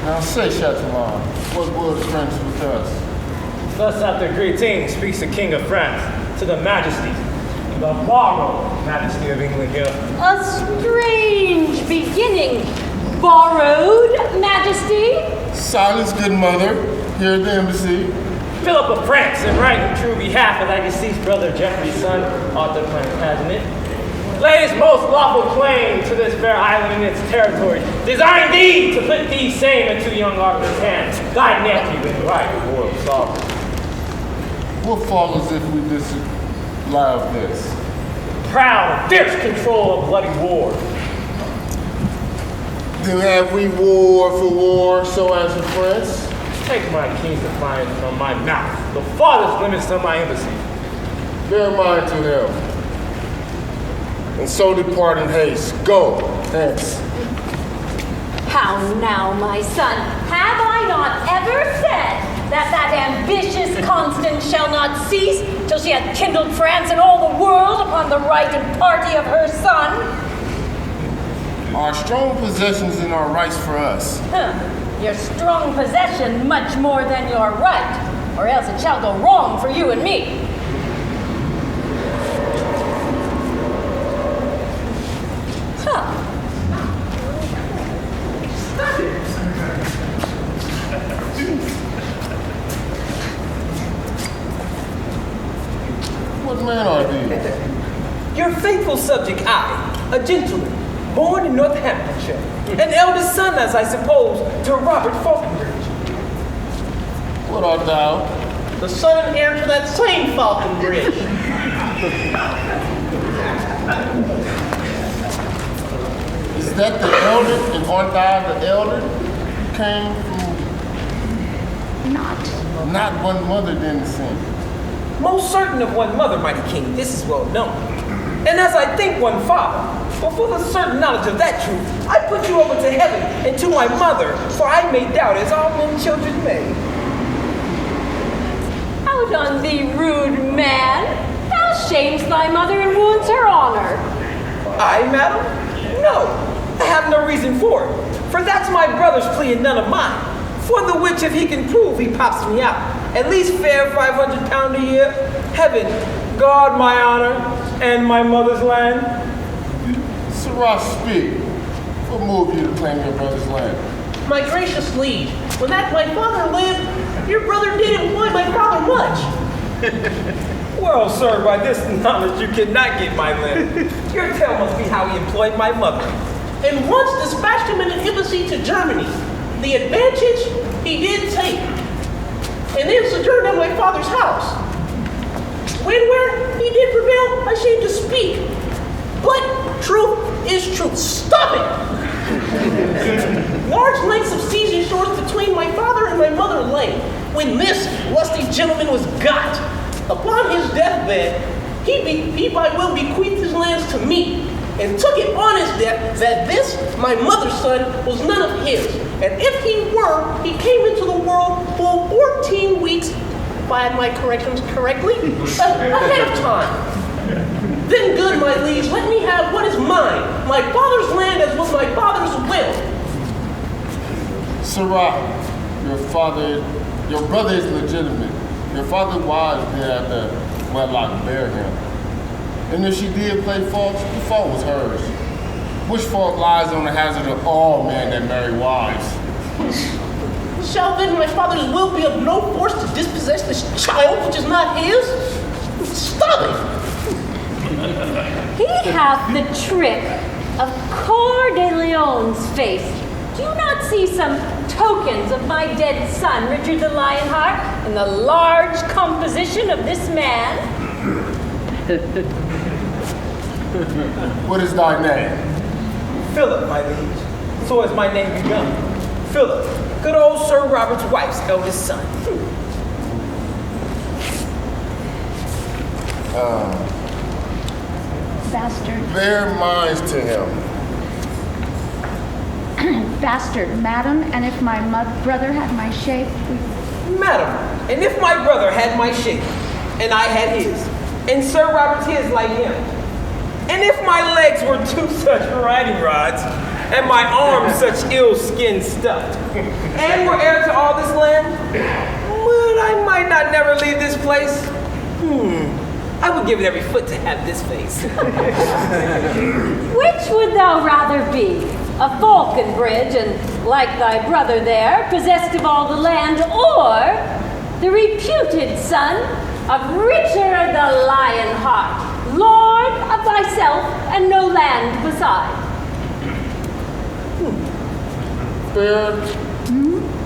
Now say, Chatelain, what word friends with us? Thus after greeting speaks the King of France to the Majesty, the borrowed Majesty of England here. A strange beginning, borrowed Majesty. Silence, good mother, here at the embassy. Philip of France, in right and true behalf of thy deceased brother Geoffrey's son, Arthur Plantagenet, lays most lawful claim to this fair island and its territory, desiring thee to put thee same into young Arthur's hands, thy nephew in right royal sovereign. What follows if we disallow this? Proud, fierce control of bloody war. Then have we war for war, so as in France? Take my king's defiance from my mouth, the farthest limits of my embassy. Bear mind to him. And so depart in haste. Go, hence. How now, my son? Have I not ever said that ambitious Constance shall not cease till she hath kindled France and all the world upon the right and party of her son? Our strong possessions and our rights for us. Your strong possession much more than your right, or else it shall go wrong for you and me. What man are these? Your faithful subject, I, a gentleman, born in Northamptonshire, an eldest son, as I suppose, to Robert Falconbridge. What art thou? The son and heir to that same Falconbridge. Is that the elder, and art thou the elder? Came from not one mother then the same. Most certain of one mother, mighty king, this is well known. And as I think one father, but for the certain knowledge of that truth, I put you over to heaven and to my mother, for I may doubt as all men children may. Out on thee, rude man! Thou shamest thy mother and wounds her honor. I, madam? No, I have no reason for it, for that's my brother's plea and none of mine. For the which, if he can prove, he pops me out. At least fair £500 a year. Heaven, guard my honor and my mother's land. Sirrah, speak. What moved you to claim your brother's land? My gracious liege, when that my father lived, your brother did employ my father much. Well, sir, by this knowledge you cannot get my land. Your tale must be how he employed my mother. And once dispatched him in an embassy to Germany. The advantage he did take, and then sojourned at my father's house. Where he did prevail, I shame to speak. But truth is truth. Stop it! Large lengths of seas and shores between my father and my mother lay, when this lusty gentleman was got. Upon his deathbed, he by will bequeathed his lands to me, and took it on his death that this, my mother's son, was none of his. And if he were, he came into the world for 14 weeks, if I had my corrections correctly, ahead of time. Then good, my liege, let me have what is mine, my father's land as was my father's will. Sirrah, your brother is legitimate. Your father's wives did have the wedlock bear him. And if she did play false, the fault was hers. Which fault lies on the hazard of all men that marry wives? Shall then my father's will be of no force to dispossess this child which is not his? Stop it! He hath the trick of Coeur de Leon's face. Do you not see some tokens of my dead son, Richard the Lionheart, in the large composition of this man? What is thy name? Philip, my liege. So has my name begun. Philip, good old Sir Robert's wife's eldest son. Bastard. Bear minds to him. Bastard, madam, and if my brother had my shape, Madam, and if my brother had my shape, and I had his, and Sir Robert's his like him. And if my legs were two such riding rods, and my arms such ill-skinned stuff, and were heir to all this land, but I might not never leave this place. I would give it every foot to have this face. Which would thou rather be? A Falconbridge, and like thy brother there, possessed of all the land, or the reputed son of Richard the Lionheart, lord of thyself and no land beside? Fair.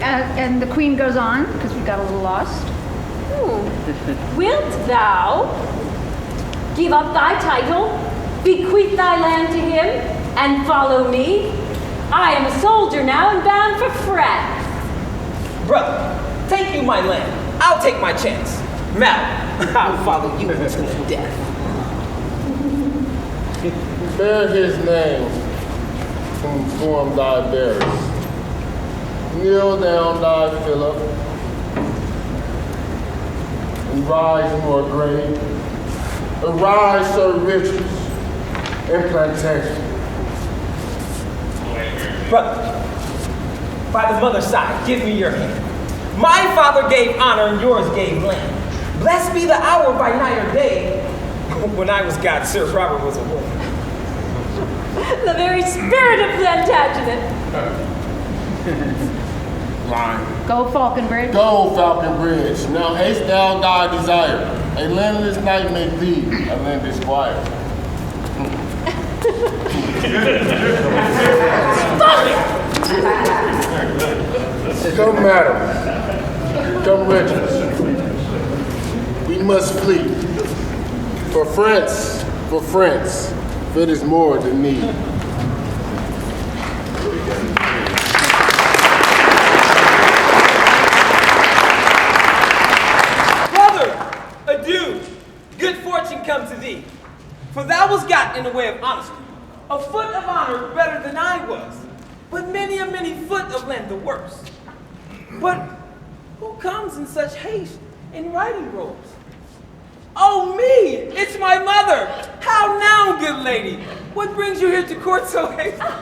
And the queen goes on, because we got a little lost. Wilt thou give up thy title, bequeath thy land to him, and follow me? I am a soldier now and bound for France. Brother, take you my land. I'll take my chance. Madam, I'll follow you to the death. Bear his name, whom form thy bearers. Kneel down, thy Philip, and rise more great. Arise, Sir Richard, and plantation. Brother, by the mother's side, give me your hand. My father gave honor and yours gave land. Blessed be the hour by night or day. When I was God, Sir Robert was a woman. The very spirit of Plantagenet. Line. Go Falconbridge. Go, Falconbridge. Now haste thou thy desire. A landless knight may be a landless squire. Come, madam. Come, Richard. We must flee. For France, it is more than need. Brother, adieu. Good fortune come to thee. For thou was got in the way of honesty. A foot of honor better than I was, but many foot of land the worse. But who comes in such haste in riding robes? Oh me, it's my mother. How now, good lady? What brings you here to court so hastily?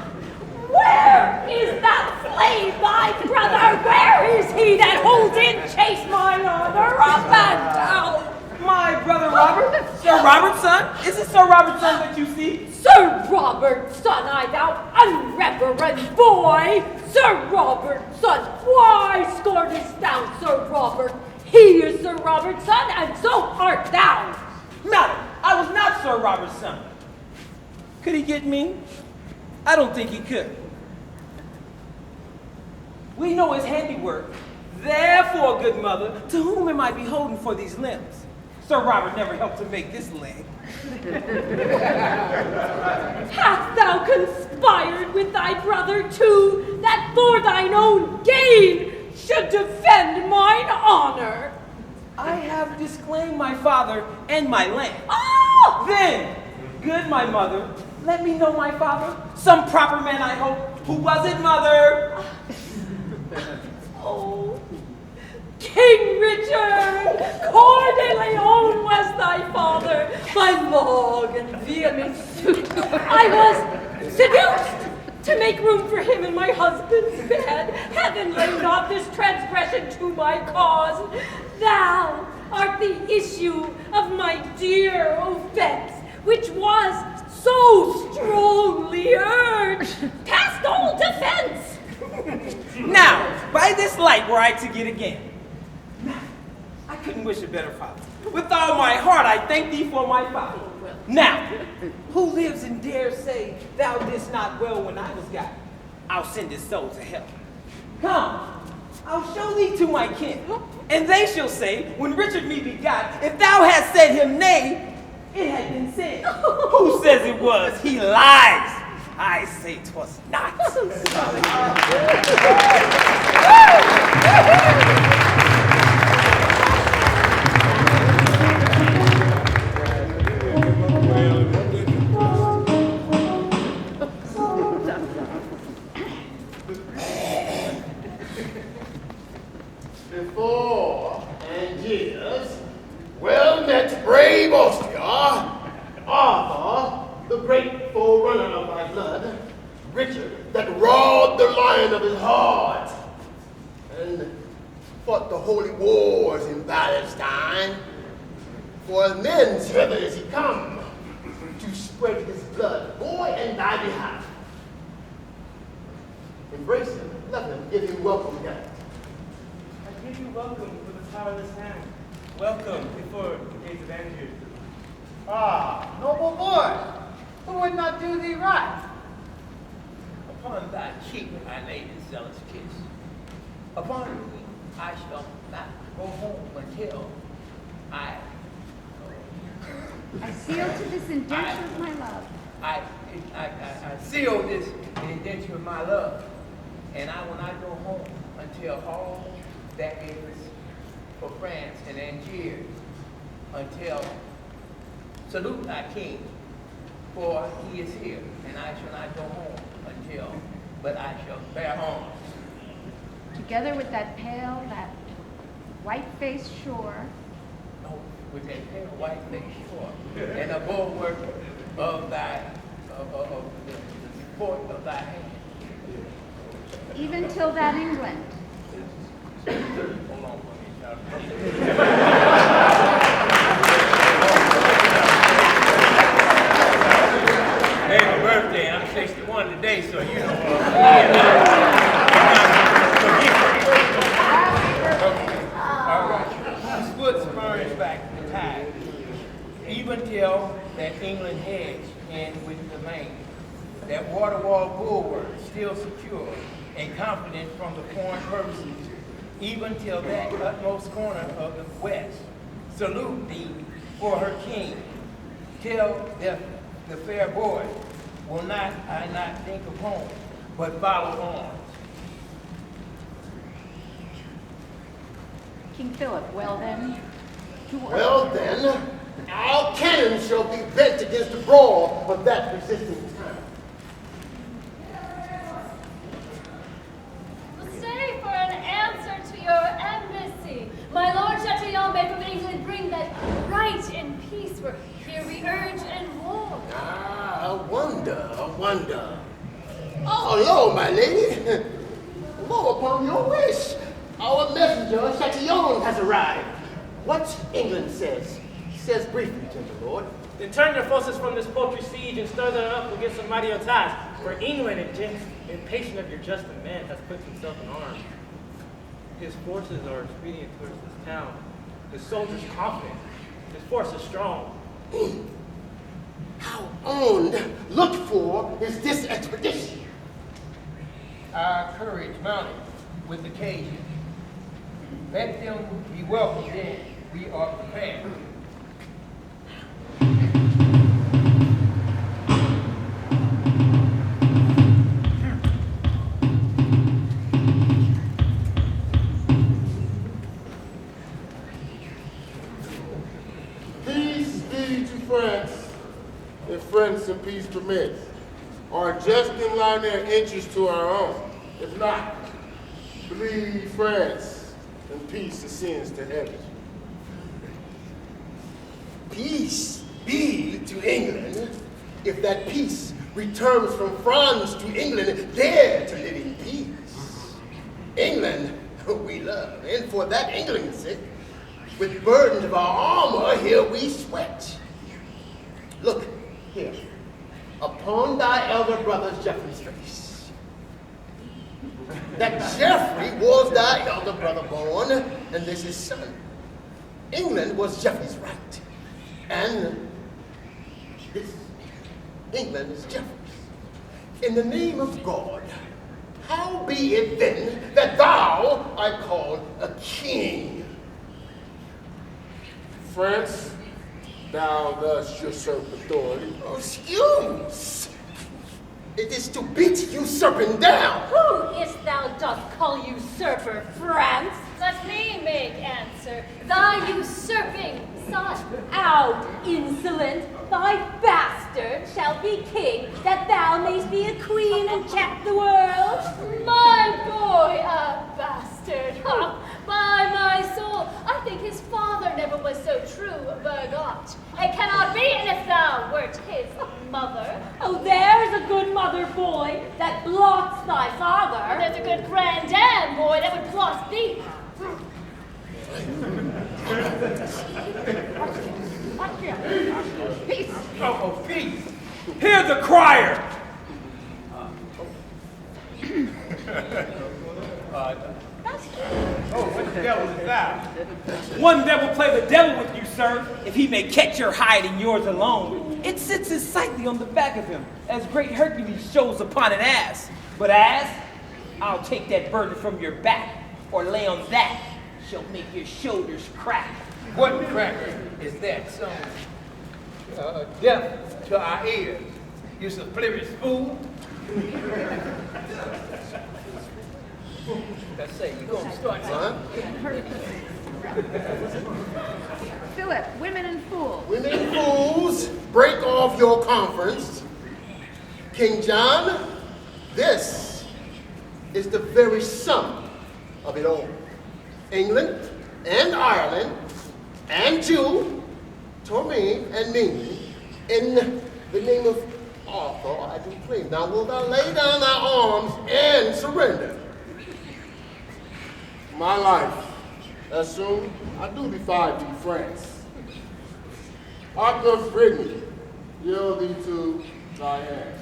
Where is that slave, thy brother? Where is he that holds in chase my honor up and down? My brother Robert? Sir Robert's son? Is it Sir Robert's son that you see? Sir Robert's son, I thou unreverend boy! Sir Robert's son, why scornest thou Sir Robert? He is Sir Robert's son, and so art thou! Madam, I was not Sir Robert's son. Could he get me? I don't think he could. We know his handiwork. Therefore, good mother, to whom am I beholden for these limbs? Sir Robert never helped to make this leg. Hast thou conspired with thy brother too, that for thine own gain should defend mine honor? I have disclaimed my father and my land. Oh! Then, good my mother, let me know my father. Some proper man, I hope. Who was it, mother? Oh, King Richard, Coeur de Leon was thy father. By long and vehement suit, I was seduced to make room for him in my husband's bed. Heaven lay not this transgression to my cause. Thou art the issue of my dear offense, which was so strongly urged, past all defense. Now, by this light were I to get again. I couldn't wish a better father. With all my heart I thank thee for my father. Now, who lives and dares say thou didst not well when I was got? I'll send his soul to hell. Come, I'll show thee to my kin, and they shall say, when Richard me begot, if thou hast said him nay, it had been said. Who says it was? He lies. I say 'twas not. Before and years, well Austria, Arthur, the great forerunner of thy blood, Richard, that robbed the lion of his heart, and fought the holy wars in Palestine, for as men's hither is he come, to spread his blood, boy, in thy behalf. Embrace him, love him, give him welcome guest. I give you welcome with a powerless hand. Welcome before the gates of Angiers. Ah, noble boy, who would not do thee right? Upon thy cheek I lay this zealous kiss. Upon me I shall not go home until I seal to this indenture of my love. I seal this indenture of my love, and I will not go home until all that is for France and Angiers, until salute thy king, for he is here, and I shall not go home until, but I shall bear arms. Together with that pale, that white-faced shore, Oh, with that pale white face shore, and a bulwark of thy, of the support of thy hand. even till that England. Hold on for me, child. Hey, my birthday, I'm 61 today, so you know. All right. This foot spurs back the tide, even till that England hedge and with the main, that water wall bulwark still secure and confident from the foreign purposes, even till that utmost corner of the west. Salute thee for her king. Tell the fair boy, will not I not think of home, but follow on. King Philip, well then, Well then, our cannon shall be bent against the brawl of that resisting town. Stay for an answer to your embassy. My Lord Chatillon may from England bring that right and peace were here we urge and war. Ah, a wonder, a wonder. Oh, hello, my lady. Lo, upon your wish, our messenger Chatillon has arrived. What England says briefly, gentle lord. Then turn your forces from this paltry siege and stir them up against a mightier task. For England, impatient of your just demand, has put himself in arms. His forces are expedient towards this town. His soldiers confident. His force is strong. How owned, looked for is this expedition? Our courage mounted with occasion. Let them be welcome then. We are prepared. Peace be to France, if France and peace permits, are just in line their interests to our own. If not, believe France and peace ascends to heaven. Peace be to England, if that peace returns from France to England, there to live in peace. England we love, and for that England's sake, with burdens of our armor, here we sweat. Look here, upon thy elder brother Geoffrey's face. That Geoffrey was thy elder brother born, and this his son. England was Geoffrey's right, and this England is Geoffrey's. In the name of God, how be it then that thou art called a king? France, thou thus usurp authority. Oh, excuse! It is to beat usurping down. Who is't thou dost call usurper, France? Let me make answer. Thy usurping son, out, insolent, thy bastard shall be king, that thou mayst be a queen and check the world. My boy, a bastard. Ha! By my soul, I think his father never was so true a Burgot. A mother. Oh, there's a good mother, boy, that blots thy father. And there's a good grandam, boy, that would blot thee. Peace. Oh, peace. Hear the crier. What the devil is that? One devil play the devil with you, sir, if he may catch your hide and yours alone. It sits as sightly on the back of him, as great Hercules shows upon an ass. But as I'll take that burden from your back, or lay on that, shall make your shoulders crack. What cracker is that song? Deaf to our ears. You suspicious fool. Let's say you're gonna start something. Philip, women and fools. Women and fools, break off your conference. King John, this is the very sum of it all. England and Ireland and you, Tommy and me, in the name of Arthur, I do claim. Now will thou lay down thy arms and surrender? My life, as soon I do defy thee, France. Arthur of Brittany, yield thee to thy hand.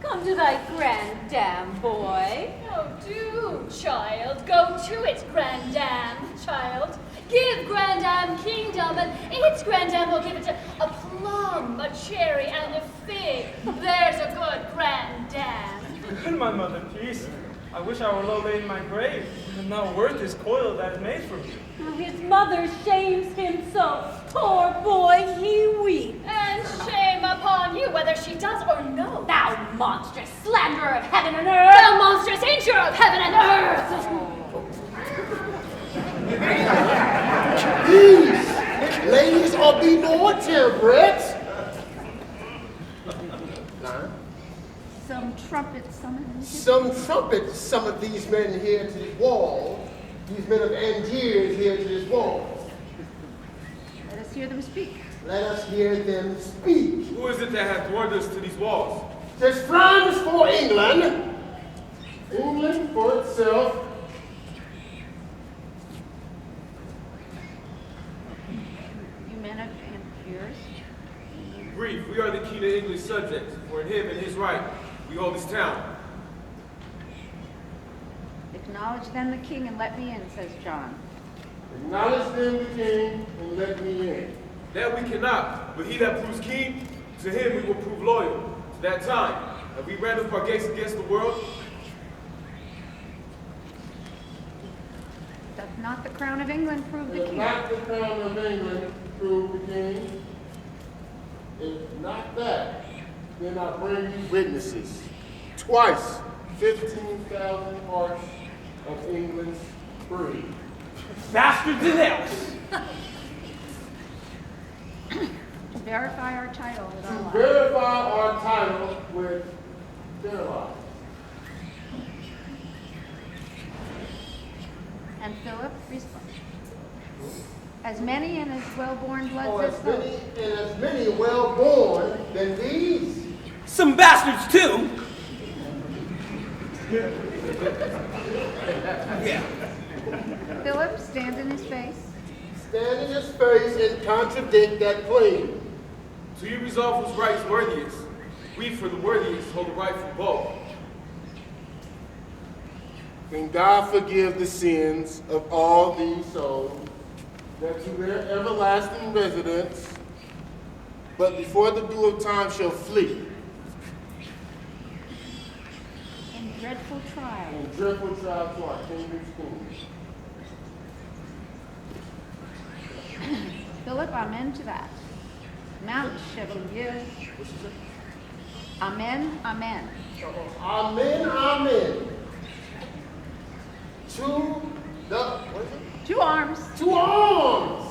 Come to thy grandam, boy. Oh, do, child, go to it, grandam, child. Give grandam kingdom, and its grandam will give it a plum, a cherry, and a fig. There's a good grandam. My mother, peace. I wish I were low laid in my grave, and not worth this coil that is made for me. His mother shames him so. Poor boy, he weeps. And shame upon you, whether she does or no. Thou monstrous slanderer of heaven and earth! Thou monstrous injurer of heaven and earth! Please, ladies, or be more temperate. Some trumpet summons. Some trumpet summon these men here to this wall, these men of Angiers here to this wall. Let us hear them speak. Let us hear them speak. Who is it that hath lured us to these walls? 'Tis France for England, England for itself. You men of Angiers. Brief, we are the king of English subjects, for in him and his right we hold this town. Acknowledge then the king and let me in, says John. Acknowledge them the king and let me in. That we cannot, but he that proves king, to him we will prove loyal. To that time, have we ran up our gates against the world? Doth not the crown of England prove the If king? not the crown of England prove the king, if not that, then I bring you witnesses. Twice, 15,000 hearts of England's free. Bastards and elves! To verify our title with To our lives. verify our title with their lives. And Philip responds. As many and as well-born bloods or as as those. many and as many well-born than these. Some bastards too! Yeah. Philip, stand in his face. Stand in his face and contradict that claim. So you resolve whose right is worthiest. We, for the worthiest, hold the right for both. Can God forgive the sins of all these souls that to their everlasting residence, but before the due of time shall flee, In dreadful trial. and dreadful trial to our kingdom's king. Philip, amen to that. Mount Chevalier. Amen, amen. Amen, amen. To the, what is it? To arms. To arms.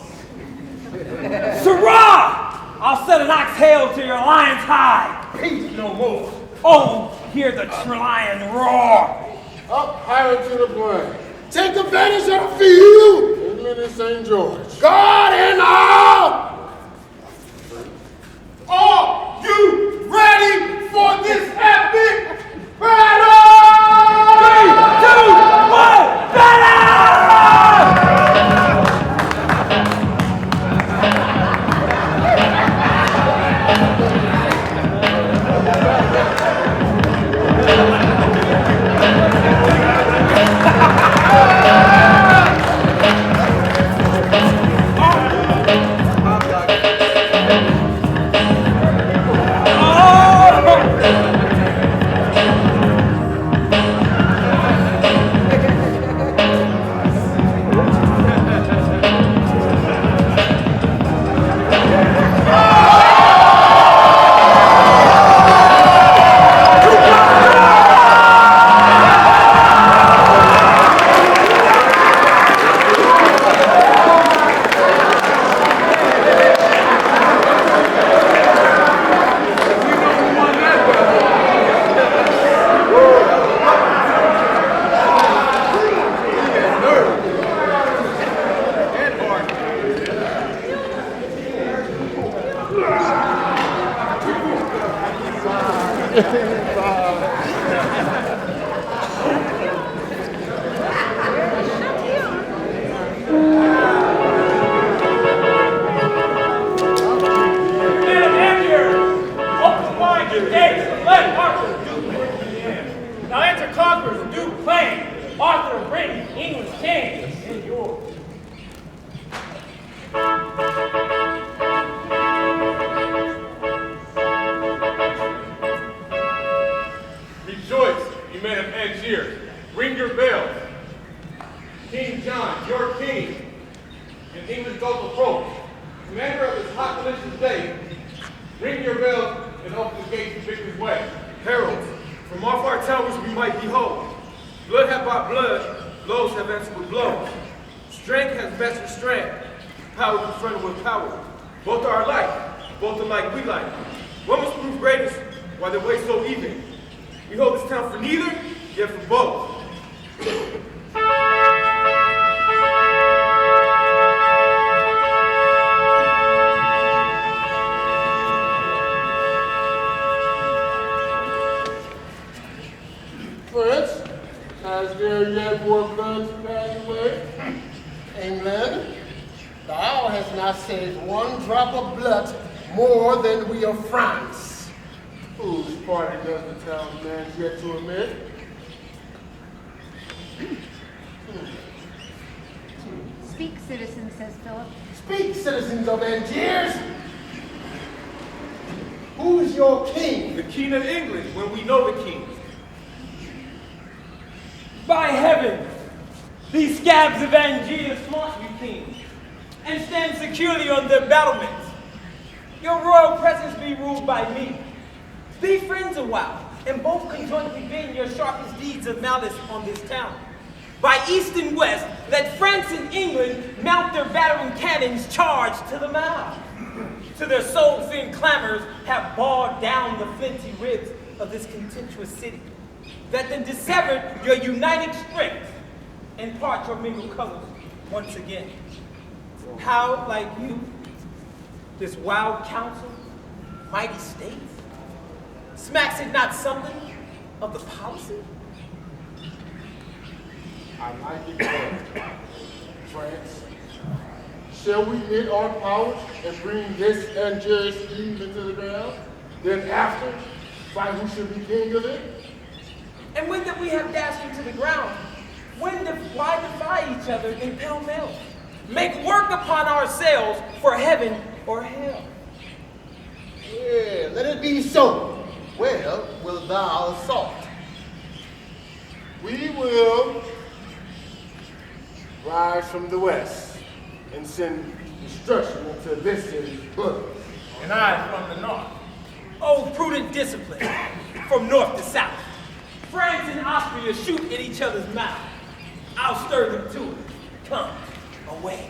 Sirrah! I'll set an ox tail to your lion's hide. Peace no more. Oh, hear the lion roar. Up higher to the blood. Take advantage of the field. England and St. George. God and all. this dope approach. Commander of this hot delicious day, ring your bells and open the gates of victor's way. Heralds, from off our towers we might behold. Blood have bought blood, blows have answered with blows. Strength has matched with strength, power confronted with power. Both are alike, both alike we like. One must prove greatest, while their way so even. We hold this town for neither, yet for both. Prince, has there yet more blood to pass away? England, thou hast not saved one drop of blood more than we of France. Whose party does the townsman yet to admit? Speak, citizen, says Philip. Speak, citizens of Angiers! Who's your king? The king of England, when we know the king. By heaven, these scabs of Angiers flaunt you, king, and stand securely on their battlements. Your royal presence be ruled by me. Be friends a while, and both conjointly bend your sharpest deeds of malice on this town. By east and west, let France and England mount their battering cannons charged to the mouth. To their soul-fin clamors have barred down the flinty ribs of this contemptuous city, that then dissevered your united strength and part your mingled colors once again. How, like you, this wild council, mighty states, smacks it not something of the policy? I like it better. France, shall we knit our powers and bring this Angiers Eve into the ground? Then after, find who should be king of it? And when that we have dashed into the ground, why defy each other in pell-mell? Make work upon ourselves for heaven or hell. Yeah, let it be so. Where wilt thou assault? We will rise from the west and send destruction into this city's blood. And I from the north. Oh, prudent discipline, from north to south. France and Austria shoot at each other's mouth. I'll stir them to it. Come, away.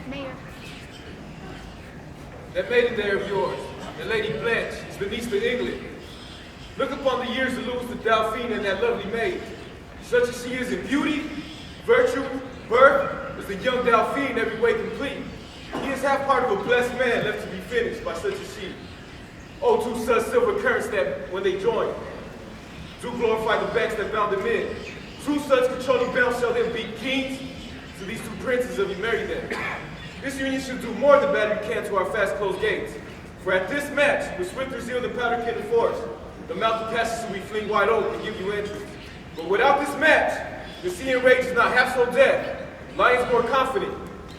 Mayor. That maiden there of yours, the Lady Blanche, is the niece of England. Look upon the years to lose the Dauphine and that lovely maid. Such as she is in beauty, virtue, birth, is the young Dauphine every way complete. He is half part of a blessed man left to be finished by such as she. Oh, two such silver currents that, when they join, do glorify the backs that bound them in. Two such controlling bounds shall then be kings, to these two princes of you marry them. This union should do more than battery can to our fast-closed gates. For at this match, with swifter zeal than powder can enforce, the mountain passes will be fling wide open and give you entrance. But without this match, the sea and rage is not half so dead. Lions more confident,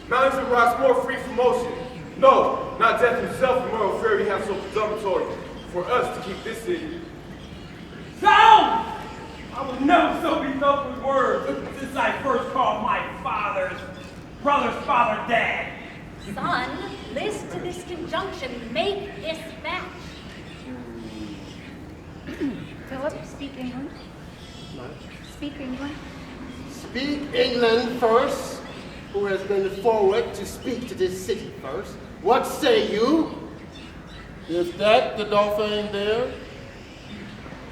mountains and rocks more free from motion. No, not death himself and moral fury have so presumptuary for us to keep this city. Sound! I was never so befuddled with words since I first called my brother's father dad. Son, list to this conjunction, make this match. Philip, speak England. Speak England. Speak England first, who has been forward to speak to this city first. What say you? Is that the Dauphin there?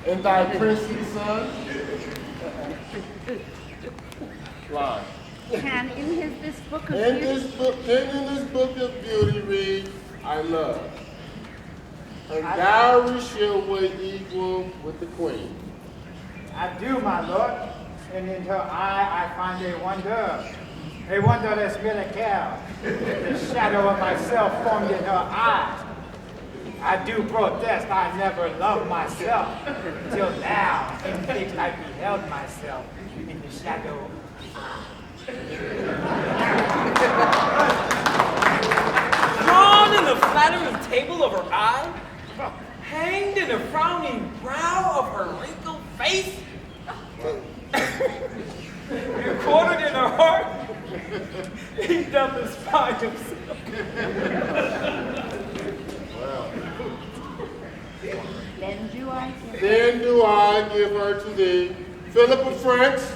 And thy princely son? Lie. Can in this book of In beauty, this book of beauty read, I love. Her dowry shall weigh equal with the queen. I do, my lord, and in her eye I find a wonder that's miracle. The shadow of myself formed in her eye. I do protest I never loved myself, till now, in which I beheld myself in the shadow. Drawn in the flattering table of her eye, hanged in the frowning brow of her wrinkled face. He doth despise himself. Then do I give her to thee. Philip of France,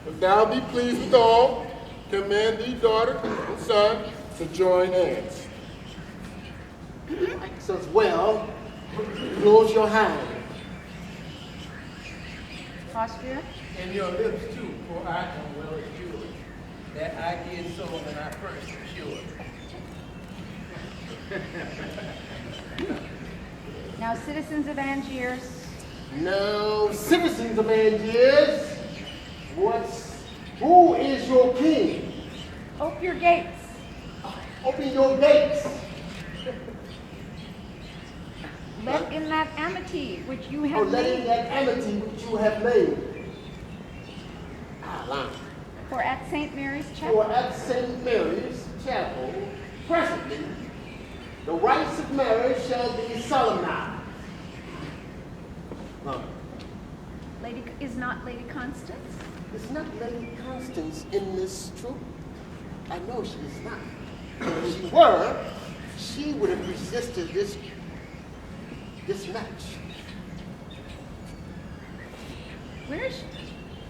if thou be pleased with all, command thee, daughter and son, to join hands. Likes us well. Close your hand. Austria? And your lips too, for I am well assured that I did so when I first assured. Now, citizens of Angiers, Now, citizens of Angiers, who is your king? open your gates. Open your gates. Let in that amity which you Or have let in made. that amity which you have made. Line. For at St. Mary's For Chapel, at St. Mary's Chapel, presently, the rites of marriage shall be solemnized. is not Lady Constance? Is not Lady Constance in this troop? I know she is not. If she were, she would have resisted this match. Where is she?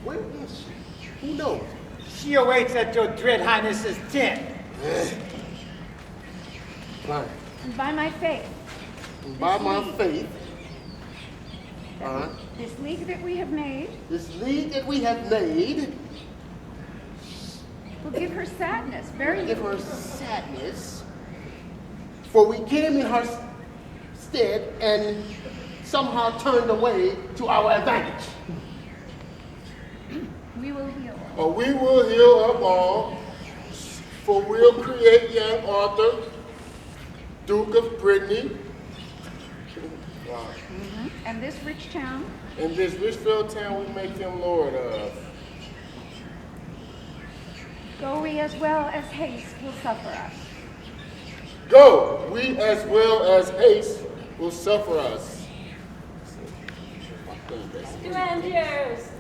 Where is she? Who knows? She awaits at your dread highness's tent. Fine. And by my faith, And by my faith, this league that we have made will give her sadness, very give little. her sadness, for we came in her stead and somehow turned away to our advantage. We will heal. But we will heal up all, for we'll create young Arthur, Duke of Brittany, And this rich town in this Richfield town we make him lord of. go we as well as haste will suffer us. Go, we as well as haste will suffer us. Grandiers!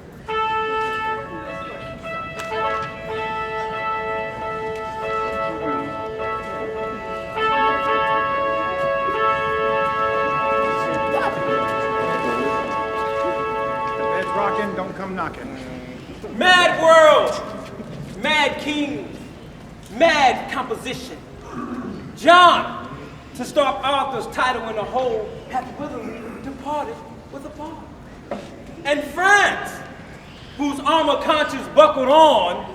Bed's rocking, don't come knocking. Mad world, mad king, mad composition. John, to start Arthur's title in the whole, hath willingly departed with a ball. And France, whose armor conscience buckled on,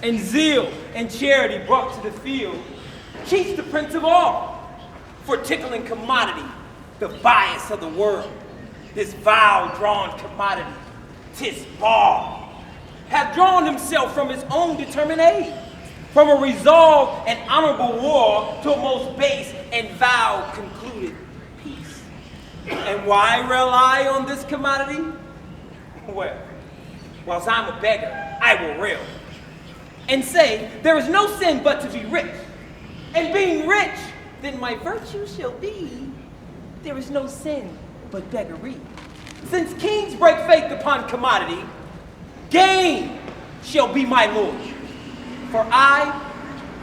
and zeal and charity brought to the field, cheats the prince of all, for tickling commodity, the bias of the world, this vile drawn commodity, 'tis bar, hath drawn himself from his own determined aid, from a resolved and honorable war to a most base and vile concluded peace. And why rely on this commodity? Well, whilst I'm a beggar, I will rail and say there is no sin but to be rich. And being rich, then my virtue shall be there is no sin but beggary. Since kings break faith upon commodity, gain shall be my lord, for I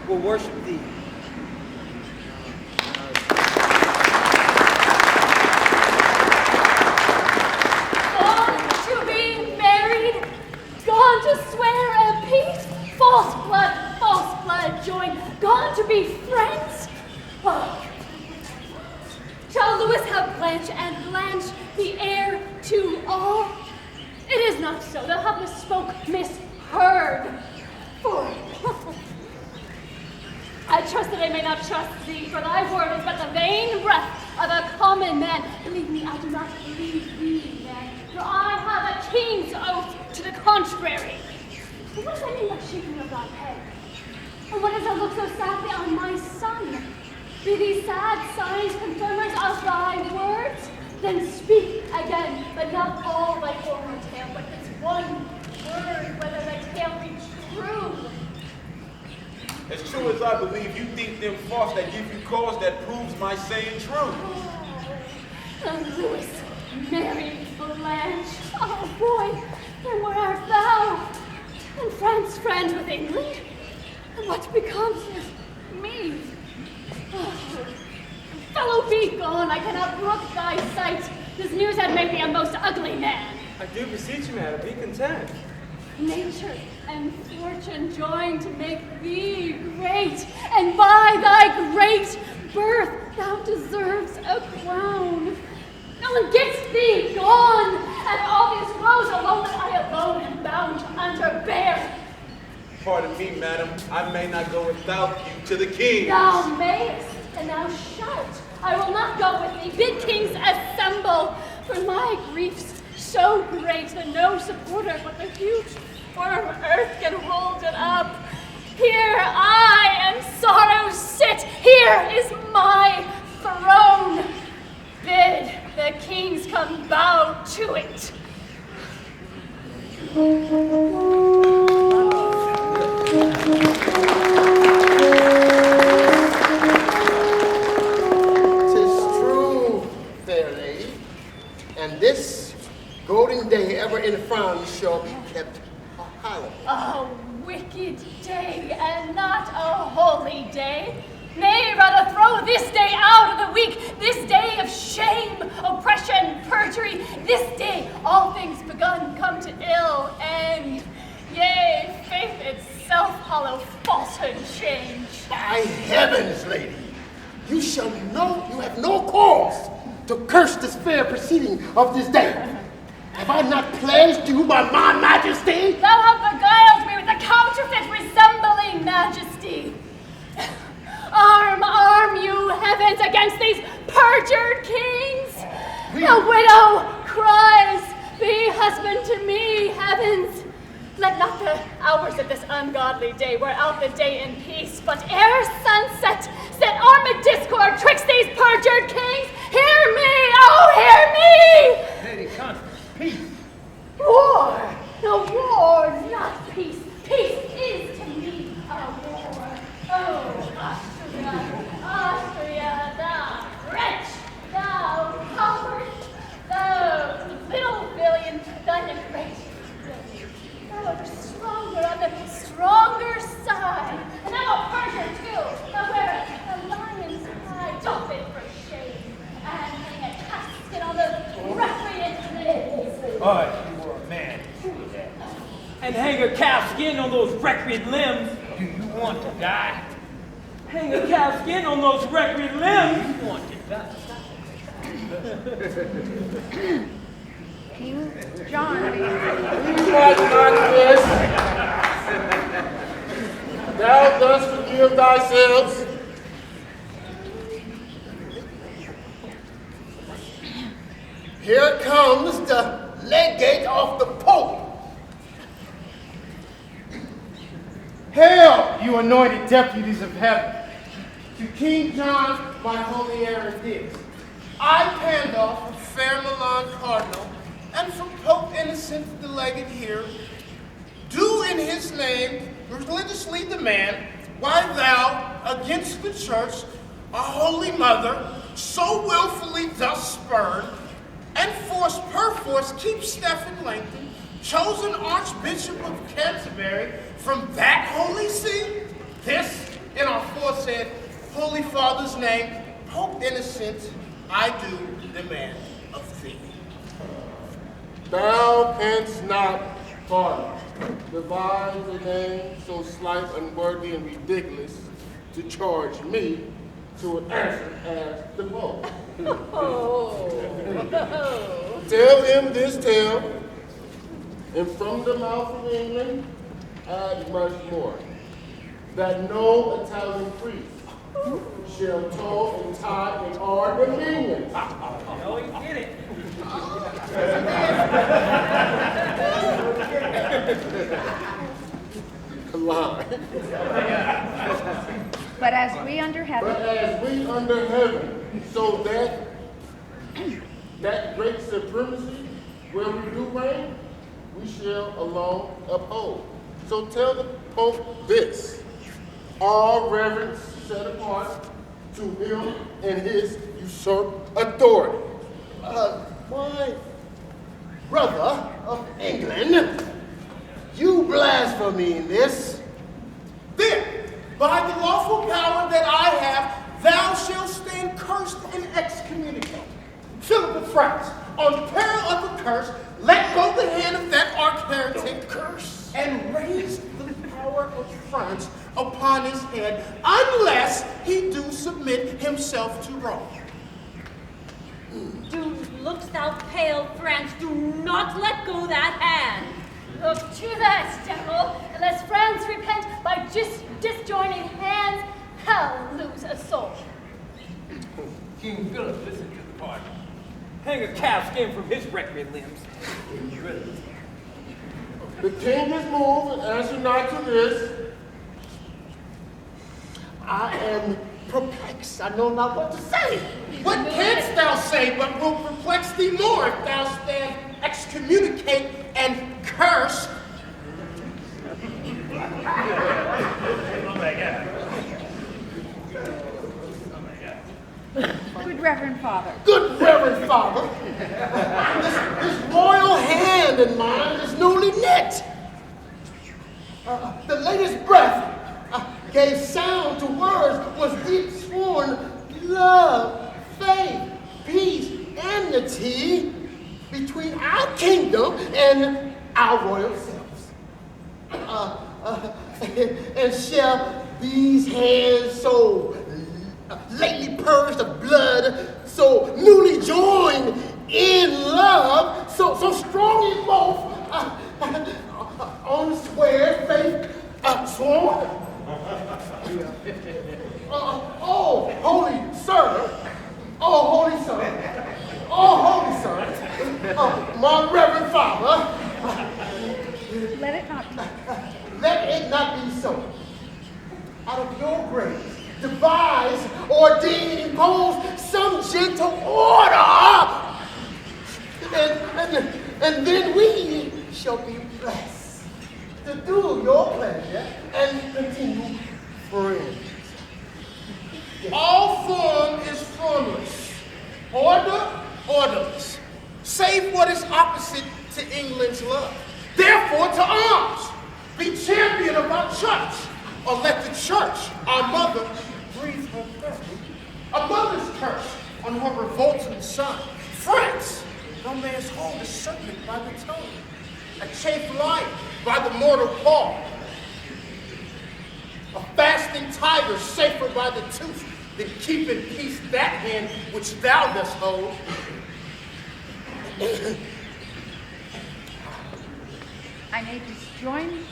will worship thee. Gone to be married, gone to swear a peace, false blood joined, gone to be friends. Oh. Shall Louis have Blanche and Blanche the heir to all? It is not so. Thou have misspoke, misheard. For I trust that I may not trust thee, for thy word is but the vain breath of a common man. Believe me, I do not believe thee, man, for I have a king's oath to the contrary. But what does that mean by shaking of thy head? And what does that look so sadly on my son? Be these sad signs confirmers of thy words? Then speak again, but not all thy former tale, but this one word, whether thy tale be true. As true as I believe, you think them false that give you cause that proves my saying true. Oh, Louis, Mary, Blanche, oh boy, and where art thou? And France friends with England? And what becomes of me? Oh, fellow, be gone. I cannot brook thy sight. This news had made me a most ugly man. I do beseech you, madam, be content. Nature and fortune join to make thee great, and by thy great birth thou deserves a crown. Now and get thee gone, and all these woes alone that I alone am bound to underbear. Pardon me, madam, I may not go without you to the king. Thou mayest, and thou shalt. I will not go with thee. Bid kings assemble, for my grief's so great that no supporter but the huge firm earth can hold it up. Here I and sorrow sit. Here is my throne. Bid the kings come bow to it. And this golden day ever in France shall be kept a holiday. A wicked day and not a holy day. Nay, rather throw this day out of the week, this day of shame, oppression, perjury, this day all things begun come to ill end. Yea, faith itself hollow falsehood change. By heavens, lady, you have no cause to curse this fair proceeding of this day. Have I not pledged you by my majesty? Thou hast beguiled me with a counterfeit resembling majesty. Arm you heavens against these perjured kings. A widow cries, be husband to me, heavens. Let not the hours of this ungodly day wear out the day in peace, but ere sunset, set armed discord twixt these perjured kings. Hear me, oh, hear me! Lady Constance, peace. War! No, war, not peace. Peace is to me a war. Oh, Austria, thou wretch, thou coward, thou little villain, thine a great villain. Thou art stronger on the stronger side, and thou a Persian too, thou wearest a lion's hide, doff it for shame, and hang a casket on those recreant limbs. Oh, you are a man. And hang a calf's skin on those recreant limbs. Do you want to die? Hang a calf's skin on those recreant limbs. You want to die? King John. What not this? Thou dost forgive thyself. Here comes the legate of the Pope. Hail, you anointed deputies of heaven. To King John, my holy errand is. I, Pandolph, of fair Milan Cardinal, and from Pope Innocent the legate here, do in his name religiously demand why thou, against the church, a holy mother, so willfully dost spurn, and perforce keep Stephen Langton, chosen Archbishop of Canterbury, from that holy see? This, in our foresaid Holy Father's name, Pope Innocent, I do demand of thee. Thou canst not, pardon, devise a name so slight, unworthy, and ridiculous to charge me to an answer as the Pope. Tell him this tale, and from the mouth of England, add much more, that no Italian priest shall toll and tie in our dominion. No, he did it. Lie. But as we under heaven, so that great supremacy where we do reign, we shall alone uphold. So tell the Pope this, all reverence set apart to him and his usurped authority. My brother of England, you blaspheme never mean this. Then, by the lawful power that I have, thou shalt stand cursed and excommunicated. Philip of France, on peril of the curse, let go the hand of that arch-heretic curse and raise the power of France upon his head, unless he do submit himself to Rome. Lookst thou pale, France, do not let go that hand. Look to that, devil, unless France repent by disjoining hands, hell lose a soul. King Philip, listen to the party. Hang a calf skin from his recreant limbs. The king is moved and answer not to this. I am perplexed. I know not what to say. What canst thou say but will perplex thee more if thou stand excommunicate and curse? Good Reverend Father. Good Reverend Father, this royal hand in mine is newly knit. The latest breath gave sound to words, was deep sworn love, faith, peace, enmity between our kingdom and our royal selves. And shall these hands so lately purged of blood, so newly joined in love, so strong in both, on swear faith sworn? Oh, holy sir, my reverend father, Let it not be. let it not be so. Out of your grace, devise, ordain, impose some gentle order, and then we shall be blessed to do your pleasure and continue friends. All form is formless, order orderless, save what is opposite to England's love. Therefore, to arms, be champion of our church, or let the church, our mother, breathe her curse. A mother's curse on her revolting son. France, no man's hold a serpent by the tongue, a chafed lion by the mortal paw, a fasting tiger safer by the tooth than keep in peace that hand which thou dost hold. I may disjoin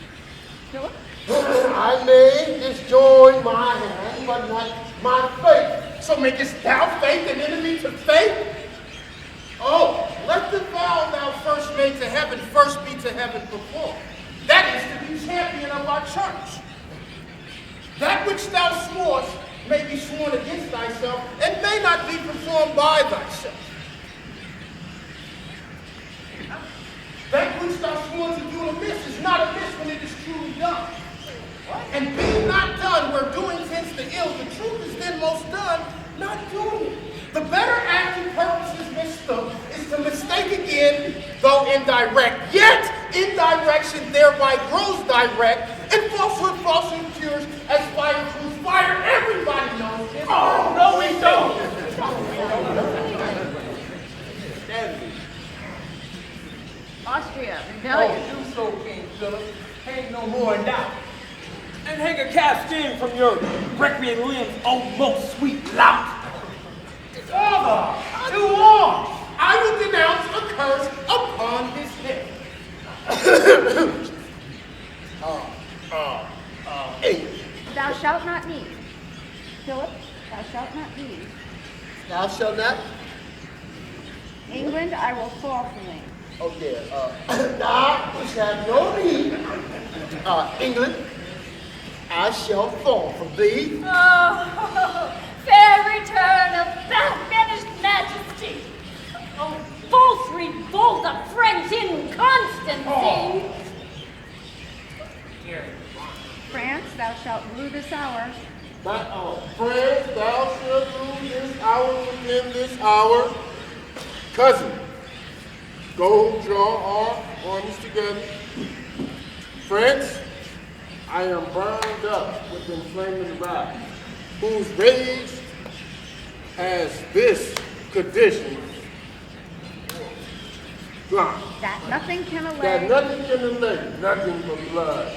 Philip. I may disjoin my hand, but not my faith. So makest thou faith an enemy to faith? Oh, let the vow thou first made to heaven first be to heaven performed. That is to be champion of our church. That which thou sworest may be sworn against thyself and may not be performed by thyself. That which thou sworn to do amiss is not amiss when it is truly done. And being not done where doing tends to ill, the truth is then most done, not doing. The better act and purposes mistook is to mistake again, though indirect. Yet, indirection thereby grows direct, and falsehood cures as fire proves fire. Everybody knows this. Oh, no, we don't. Austria, rebellion. Oh, do so, King Philip. Ain't no more in doubt. And hang a calf skin from your recreant limbs, oh most sweet lout. Father, to arms! I will denounce a curse upon his head. Thou shalt not need. Philip, thou shalt not need. Thou shalt not? England, I will fall from thee. Oh, yeah. Thou shalt have no need. England, I shall fall from thee. Oh, fair return of that banished majesty. Oh, false revolt of French inconstancy. France, thou shalt rue this hour. France, thou shalt rule this hour within this hour. Cousin, go draw our armies together. France, I am burned up with inflaming wrath, whose rage has this condition. That nothing can allay. That nothing can allay, nothing but blood.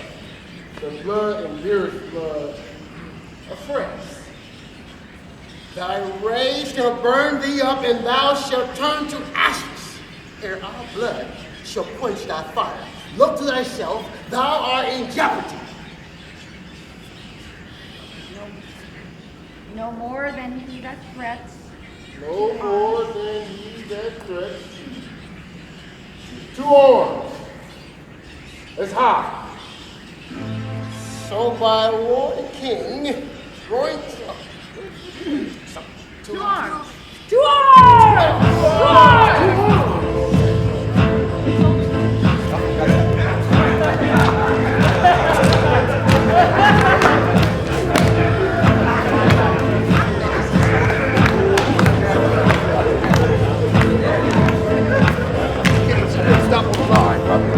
The blood endures blood afresh. Thy rage shall burn thee up, and thou shalt turn to ashes, ere our blood shall quench thy fire. Look to thyself, thou art in jeopardy. No more than he that threats. No more than he that threats. 2 arms as high. So by war the king, going to... 2 arms. 2 arms! 2 arms! Stop on the line, brother.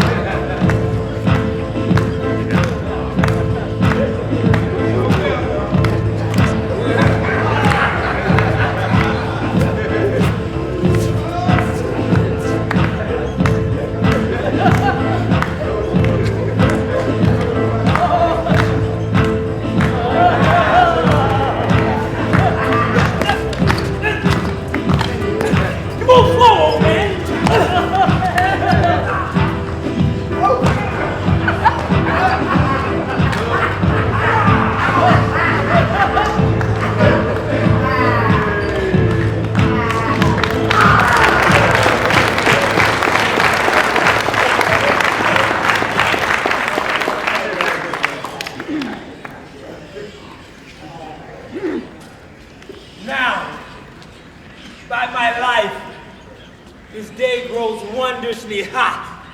Now, by my life, this day grows wondrously hot.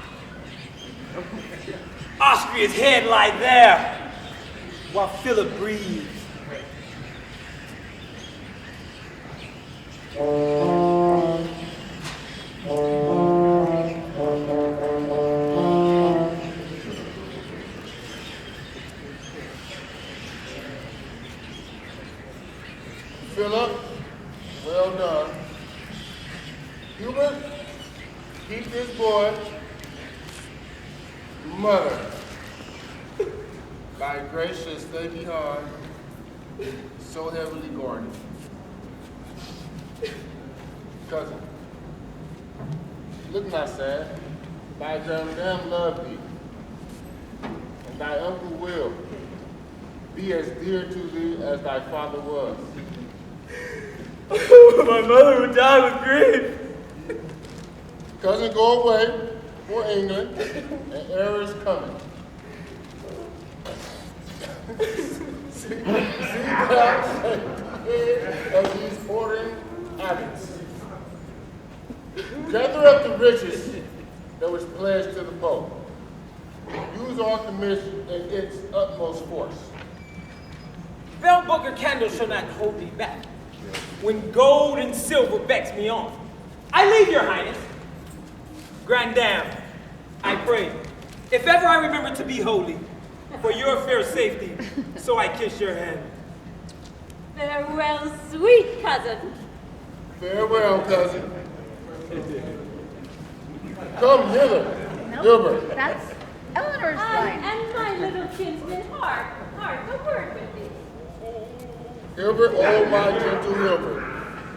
Austria's head lie there, while Philip breathes. Philip, well done. Hubert, keep this boy. Mother, by gracious lady heart, so heavily guarded. Cousin, look not sad. Thy damn love thee, and thy uncle will be as dear to thee as thy father was. My mother would die with grief. Cousin, go away for England, and heir is coming. See thou take of these foreign habits. Gather up the riches that was pledged to the Pope. Use our commission in its utmost force. Bell Booker candle shall not hold me back. When gold and silver vex me on, I leave your highness. Grand Dame, I pray, if ever I remember to be holy, for your fair safety, so I kiss your hand. Farewell, sweet cousin. Farewell, cousin. Come hither, Gilbert. That's Eleanor's line. And my little kinsman, Hart, a word with thee. Gilbert, oh my gentle Gilbert,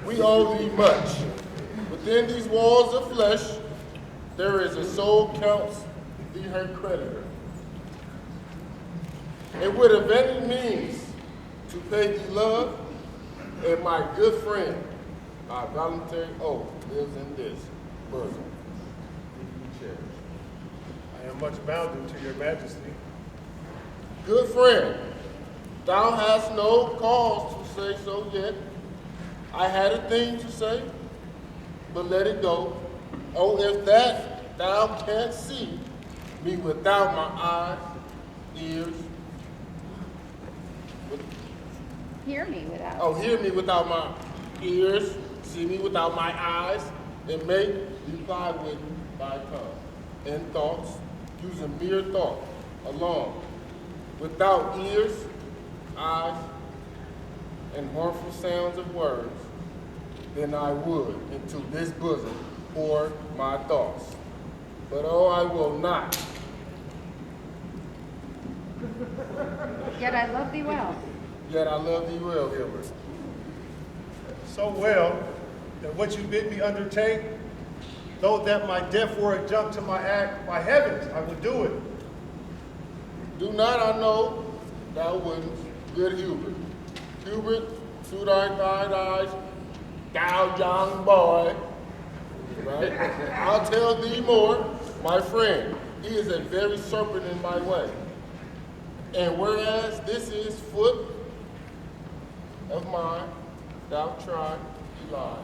we owe thee much. Within these walls of flesh, there is a soul counts thee her creditor. And with a any means to pay thee love, and my good friend, our voluntary oath lives in this bosom. I am much bounded to your majesty. Good friend, thou hast no cause to say so yet. I had a thing to say, but let it go. Oh, if that thou canst see me without my eyes, ears, Hear me without. oh, hear me without my ears, see me without my eyes, and make reply with thy tongue and thoughts, using mere thought alone, without ears, eyes, and harmful sounds of words, then I would into this bosom pour my thoughts. But oh, I will not. Yet I love thee well. Yet I love thee well, Gilbert. So well that what you bid me undertake, though that my death were adjunct to my act, by heavens, I would do it. Do not I know thou wouldn't, good Hubert. Hubert, to thine eyes, thou young boy. Right? I'll tell thee more, my friend. He is a very serpent in my way. And whereas this is foot of mine, thou try he lies.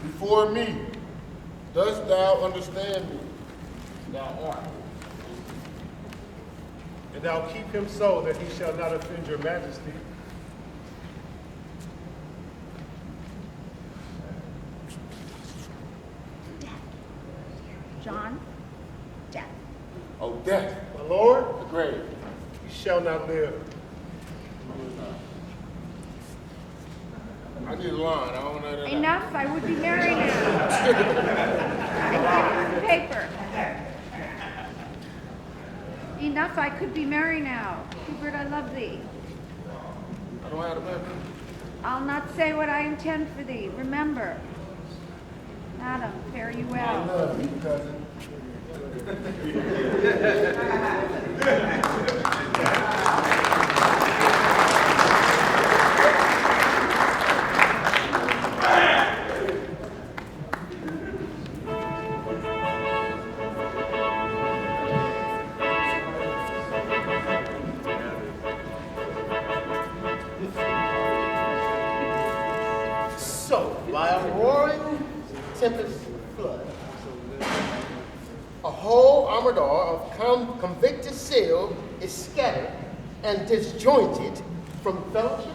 Before me, dost thou understand me? Thou art. And thou keep him so that he shall not offend your majesty. John, death. Oh, death. My lord, The grave. you shall not live. I need a line. I don't know that. Enough, I would be merry now. And give me the paper. Enough, I could be merry now. Hubert, I love thee. I don't have a paper. I'll not say what I intend for thee. Remember. Madam, fare you I well. love you, cousin. So, by a roaring tempest flood, a whole armored of convicted sail is scattered and disjointed from fellowship.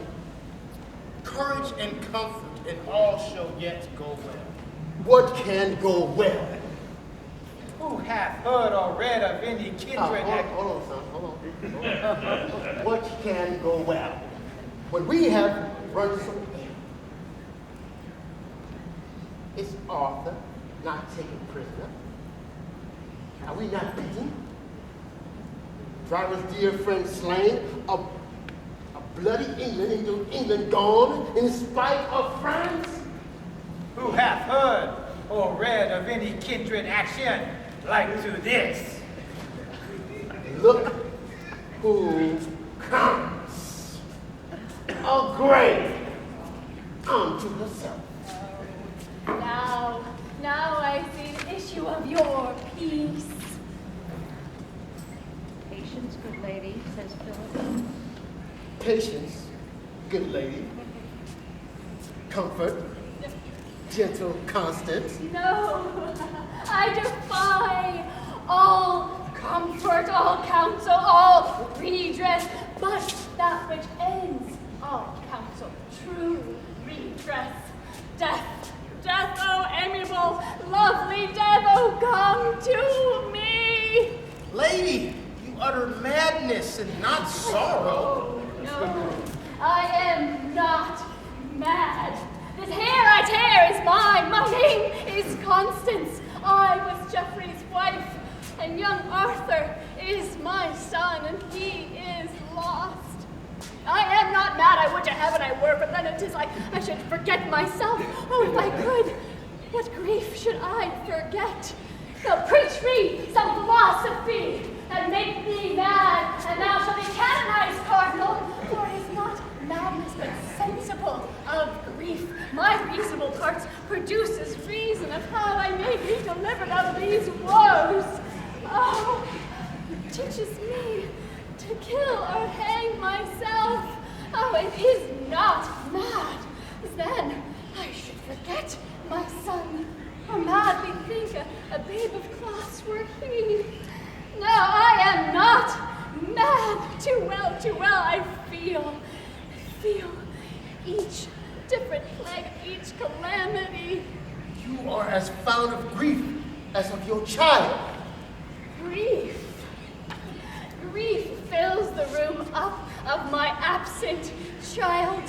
Courage and comfort, and all shall yet go well. What can go well? Who hath heard or read of any kindred Hold on, son. Hold on. What can go well? When we have run some air. Is Arthur not taken prisoner? Are we not beaten? Driver's dear friend slain? A bloody England gone in spite of France? Who hath heard or read of any kindred action like to this? Look who comes. A grave unto herself. Now I see the issue of your peace. Patience, good lady, says Philip. Patience, good lady. Comfort, gentle Constance. No, I defy all comfort, all counsel, all redress, but that which ends all counsel, true redress. Death, death, oh amiable, lovely death, oh come to me. Lady, you utter madness and not sorrow. No, I am not mad. This hair I tear is mine. My name is Constance. I was Geoffrey's wife, and young Arthur is my son, and he is lost. I am not mad. I would to heaven I were, but then it is like I should forget myself. Oh, if I could, what grief should I forget? So preach me some philosophy and make me mad, and thou shalt be canonized, Cardinal, for it is not madness, but sensible of grief. My reasonable parts produces reason of how I may be delivered of these woes. Oh, it teaches me to kill or hang myself. Oh, it is not mad. Then I should forget my son, or madly think a babe of cloths were he. No, I am not mad. Too well I feel each different plague, each calamity. You are as fond of grief as of your child. Grief. absent child.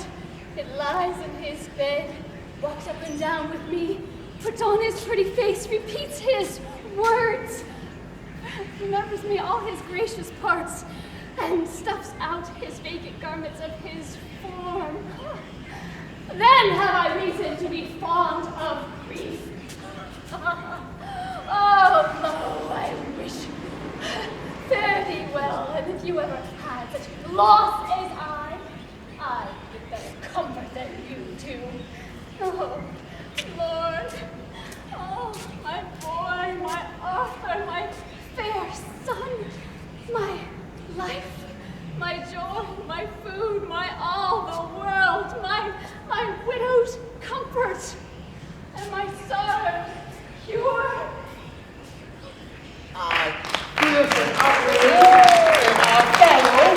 It lies in his bed, walks up and down with me, puts on his pretty face, repeats his words, remembers me all his gracious parts, and stuffs out his vacant garments of his form. Then have I reason to be fond of grief. Oh, lo, I wish. Fare thee well, and if you ever had such loss as I get better comfort than you do. Oh, Lord. Oh, my boy, my Arthur, my fair son, my life, my joy, my food, my all, the world, my widow's comfort, and my sorrow cure. I give an outrage and I follow.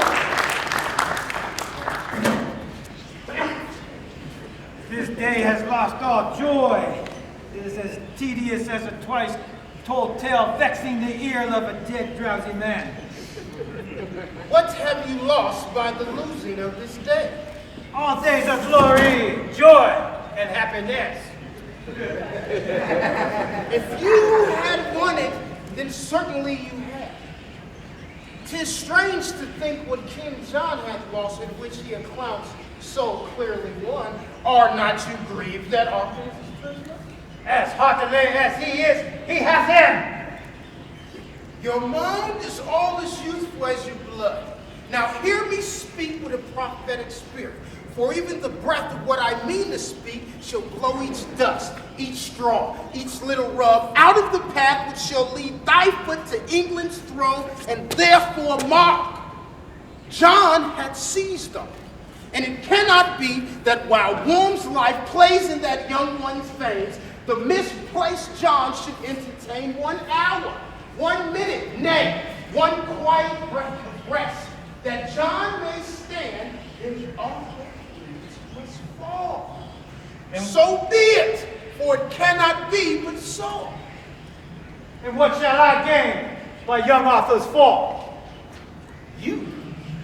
This day has lost all joy. It is as tedious as a twice told tale vexing the ear of a dead drowsy man. What have you lost by the losing of this day? All days of glory, joy, and happiness. If you had won it, then certainly you had. 'Tis strange to think what King John hath lost, in which he accounts so clearly won. Are not you grieved that Arthur is his prisoner? As heartily as he is, he hath him. Your mind is all as youthful as your blood. Now hear me speak with a prophetic spirit. For even the breath of what I mean to speak shall blow each dust, each straw, each little rub out of the path which shall lead thy foot to England's throne, and therefore mark. John had seized on. And it cannot be that while warm's life plays in that young one's veins, the misplaced John should entertain 1 hour, 1 minute, nay, one quiet breath of rest, that John may stand in Arthur must fall. And so be it, for it cannot be but so. And what shall I gain by young Arthur's fall? You,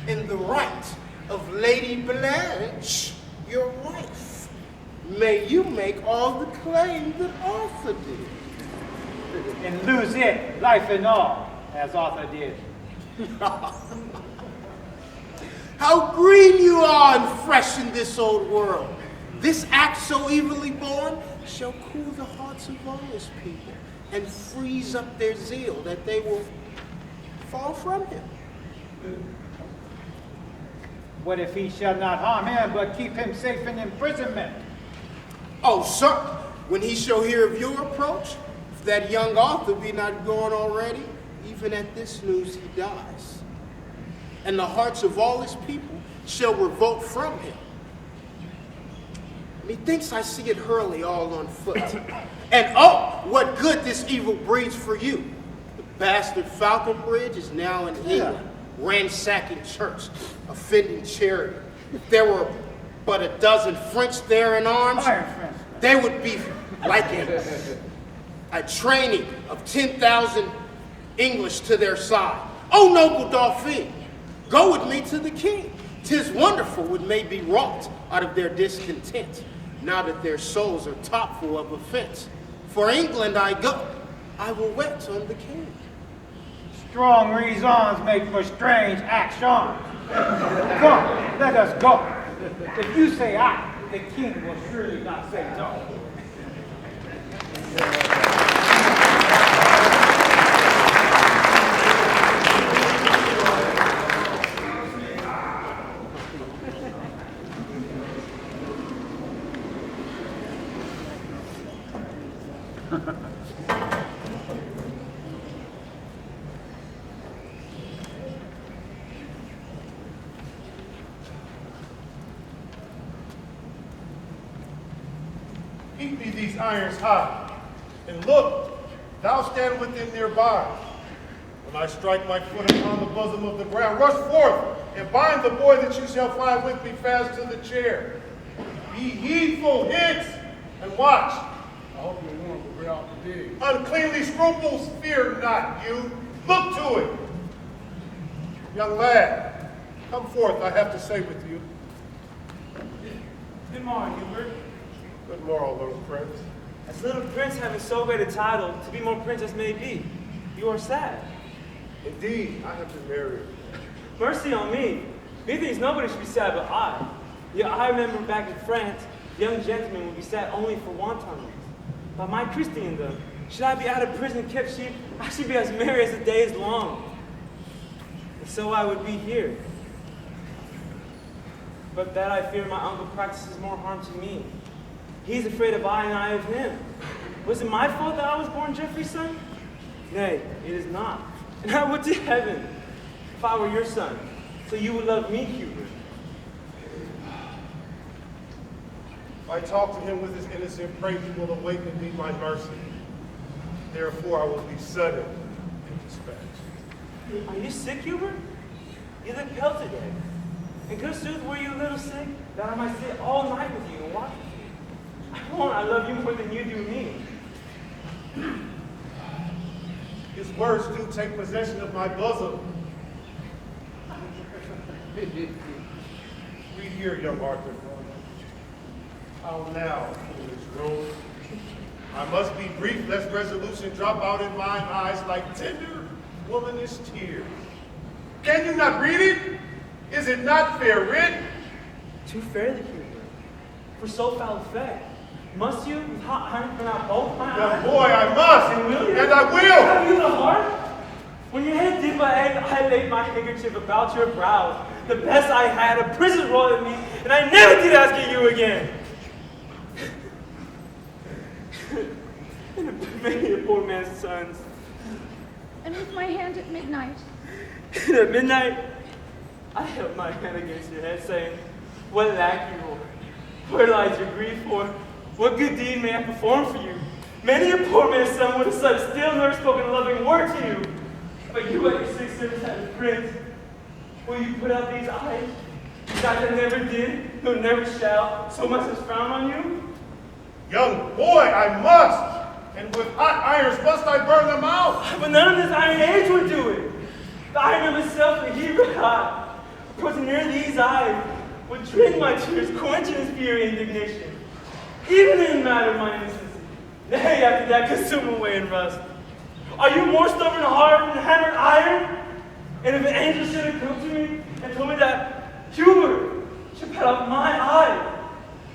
in the right of Lady Blanche, your wife, may you make all the claim that Arthur did. And lose it, life and all, as Arthur did. How green you are and fresh in this old world. This act so evilly born shall cool the hearts of all his people and freeze up their zeal that they will fall from him. What if he shall not harm him, but keep him safe in imprisonment? Oh, sir, when he shall hear of your approach, if that young Arthur be not gone already, even at this news he dies. And the hearts of all his people shall revolt from him. Methinks I see it Hurley all on foot. And oh, what good this evil breeds for you. The bastard Falconbridge is now in England, ransacking church, offending charity. If there were but a dozen French there in arms, they would be like a training of 10,000 English to their side. Oh, noble Dauphin, go with me to the king. 'Tis wonderful what may be wrought out of their discontent, now that their souls are topful of offense. For England I go, I will wait on the king. Strong reasons make for strange action. Come, let us go. If you say I, the king will surely not say no. Heap me these irons high, and look, thou stand within nearby. When I strike my foot upon the bosom of the ground, rush forth and bind the boy that you shall find with me fast to the chair. Be heedful, hence, and watch. I hope you're warned to wear out the dig. Uncleanly scruples, fear not you. Look to it. Young lad, come forth, I have to say with you. Good morning, Hubert. Good morrow, little prince. As little prince having so great a title, to be more prince as may be, you are sad. Indeed, I have been married. Mercy on me. Methinks nobody should be sad but I. Yet I remember back in France, young gentlemen would be sad only for wantonness. By my Christendom, should I be out of prison kept sheep, I should be as merry as the day is long. And so I would be here. But that I fear my uncle practices more harm to me. He's afraid of I and I of him. Was it my fault that I was born Geoffrey's son? Nay, it is not. And I would to heaven, if I were your son, so you would love me, Hubert. If I talk to him with his innocent praise, he will awake and need my mercy. Therefore, I will be sudden in dispatch. Are you sick, Hubert? You look pale today. In good sooth, were you a little sick, that I might sit all night with you and watch with you? I won't. I love you more than you do me. His words do take possession of my bosom. Read here, young Arthur. How now, foolish rogue? I must be brief, lest resolution drop out in mine eyes like tender, womanish tears. Can you not read it? Is it not fair writ? Too fairly, Hubert. For so foul effect. Must you, with hot iron, burn out both my eyes? Young boy, I must, And will you? and I will! Have you the heart? When your head did my egg, I laid my handkerchief about your brows. The best I had, a prison rolled at me, and I never did ask you again. And many a poor man's sons. And with my hand at midnight. And at midnight, I held my hand against your head, saying, what lack you, Lord? Where lies your grief for? What good deed may I perform for you? Many a poor man's son would have said a still never spoken a loving word to you. But you at your 6 years had a prince. Will you put out these eyes? These eyes that never did, nor never shall, so much as frown on you? Young boy, I must! And with hot irons must I burn them out! But none of this iron age would do it. The iron of itself in the Hebrew hot, approaching near these eyes, would drink my tears, quenching his fury and indignation. Even in matter of my innocency. Nay, after that, consume away in rust. Are you more stubborn and hard than hammered iron? And if an angel should have come to me and told me that Hubert should put out my eye,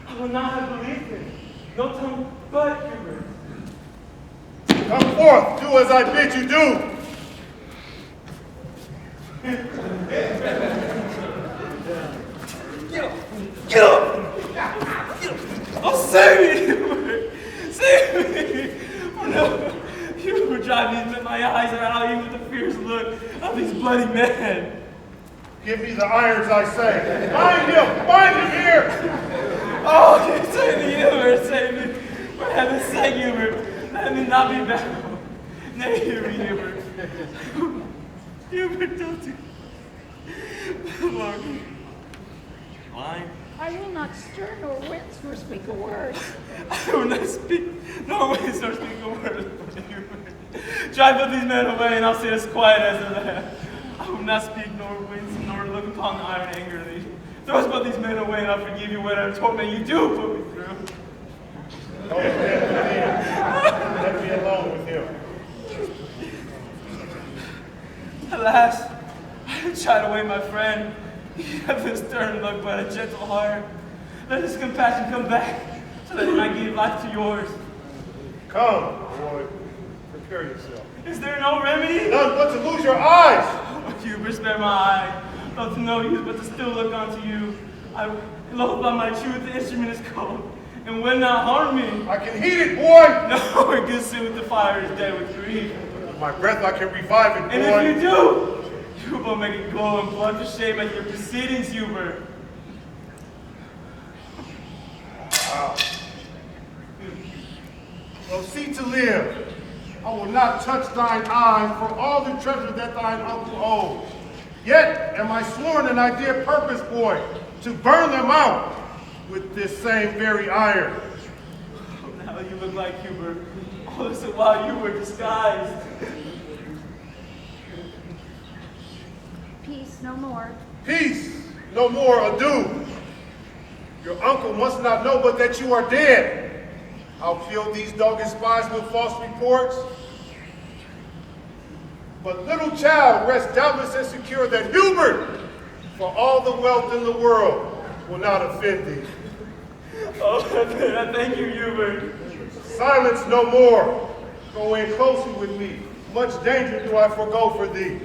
I would not have believed him. No tongue but Hubert. Come forth, do as I bid you do. Get up! Oh, save me, Hubert! Save me! Oh, no. Hubert drive me, my eyes are out even with the fierce look of these bloody men. Give me the irons, I say. Bind him! Bind him here! Oh, save me, Hubert, save me. For heaven's sake, Hubert, let me not be bound. Nay, hear me, Hubert. Hubert, don't do Lord. Mine. I will not stir nor wince nor speak a word. I will not speak, nor wince nor speak a word. Drive but these men away, and I'll sit as quiet as a lamb. I will not speak nor wince nor look upon the iron angrily. Thrust but these men away, and I'll forgive you whatever torment you do put me through. Oh, let me alone with him. Alas, I have tried away my friend. You have this stern look, but a gentle heart. Let his compassion come back, so that he might give life to yours. Come, boy. Prepare yourself. Is there no remedy? None but to lose your eyes. Oh, Hubert, spare my eye. Not to know you, but to still look unto you. I loathe by my truth, the instrument is cold, and will not harm me. I can heat it, boy. No, it gets soon the fire is dead with grief. With my breath, I can revive it, boy. And if you do, you will make it glow and blood for shame at your proceedings, Hubert. Wow. Proceed to live. I will not touch thine eye for all the treasure that thine uncle owes. Yet am I sworn and I did purpose, boy, to burn them out with this same very iron. Oh, now you look like Hubert. All this while you were disguised. Peace no more. Peace, no more ado. Your uncle must not know but that you are dead. I'll kill these dogged spies with false reports. But little child, rest doubtless and secure that Hubert, for all the wealth in the world, will not offend thee. Oh, I thank you, Hubert. Silence no more. Go in closely with me. Much danger do I forego for thee.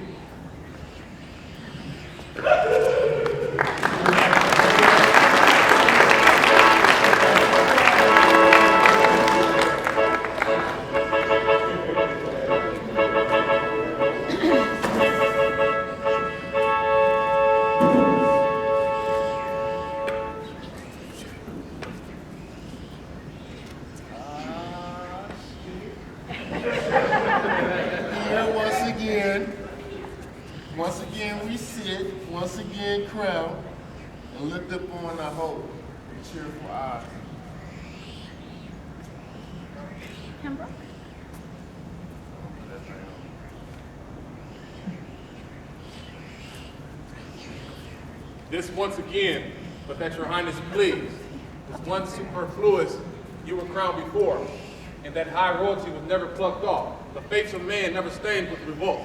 Once again we sit, once again crowned, and looked upon our hope with cheerful eyes. Pembroke? This once again, but that your highness please, was one superfluous you were crowned before, and that high royalty was never plucked off, the face of man never stained with revolt.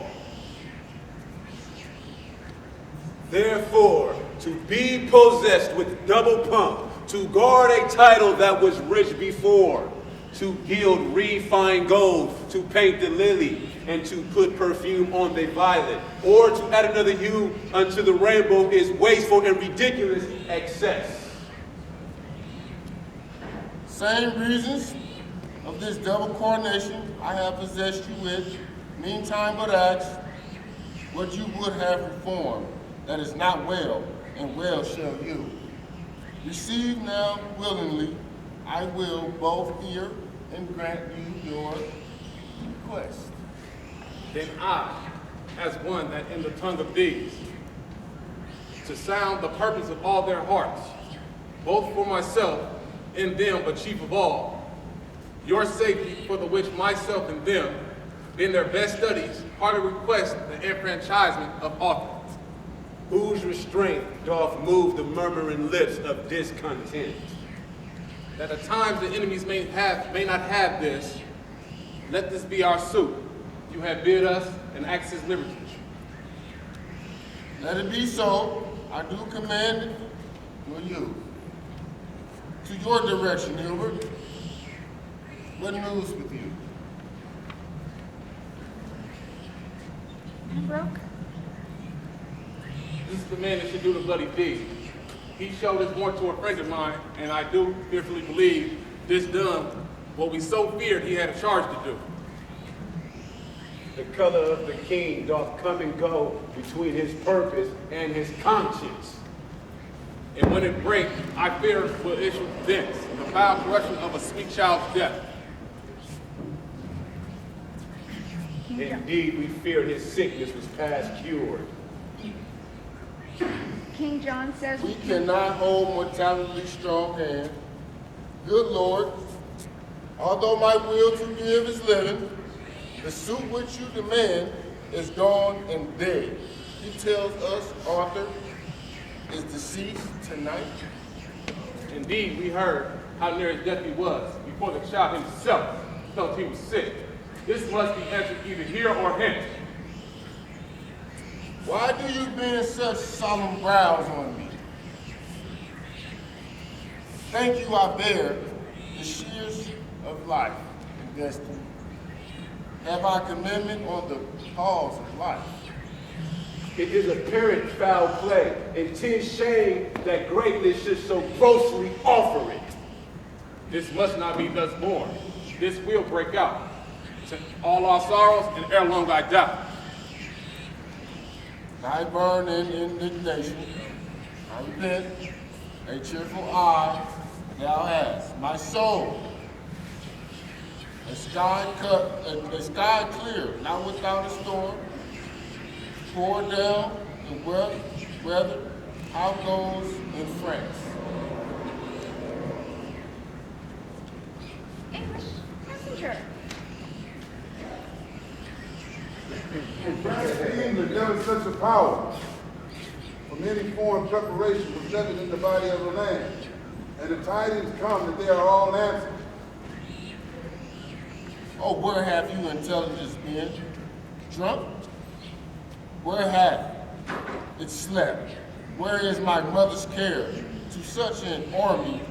Therefore, to be possessed with double pomp, to guard a title that was rich before, to gild refined gold, to paint the lily, and to put perfume on the violet, or to add another hue unto the rainbow is wasteful and ridiculous excess. Same reasons of this double coronation I have possessed you with, meantime but ask what you would have performed. That is not well, and well shall you. Receive now willingly, I will both hear and grant you your request. Then I, as one that in the tongue of these, to sound the purpose of all their hearts, both for myself and them, but chief of all, your safety for the which myself and them, in their best studies, heartily request the enfranchisement of authors. Whose restraint doth move the murmuring lips of discontent? That at times the enemies may not have this, let this be our suit. You have bid us and access liberty. Let it be so. I do command it for you. To your direction, Hubert. What news with you? Pembroke? This is the man that should do the bloody deed. He showed his warrant to a friend of mine, and I do fearfully believe this done what we so feared he had a charge to do. The color of the king doth come and go between his purpose and his conscience. And when it breaks, I fear will issue thence, the foul corruption of a sweet child's death. Indeed, we fear his sickness was past cured. King John says we cannot hold mortality's strong hand. Good Lord, although my will to give is living, the suit which you demand is gone and dead. He tells us Arthur is deceased tonight. Indeed, we heard how near his death he was before the child himself felt he was sick. This must be answered either here or hence. Why do you bend such solemn brows on me? Thank you I bear the shears of life and destiny. Have I commitment on the cause of life? It is apparent foul play, and 'tis shame that greatness should so grossly offer it. This must not be thus born. This will break out. To all our sorrows, and ere long I die. I burn in indignation. I repent. A cheerful eye thou hast. My soul, a sky clear, not without a storm. Pour down the weather, how goes in France? English messenger. France and England never such a power. From any foreign preparation was never in the body of the land. and the tidings come that they are all answered. Oh, where have you intelligence been? Drunk? Where have it slept? Where is my mother's care? To such an army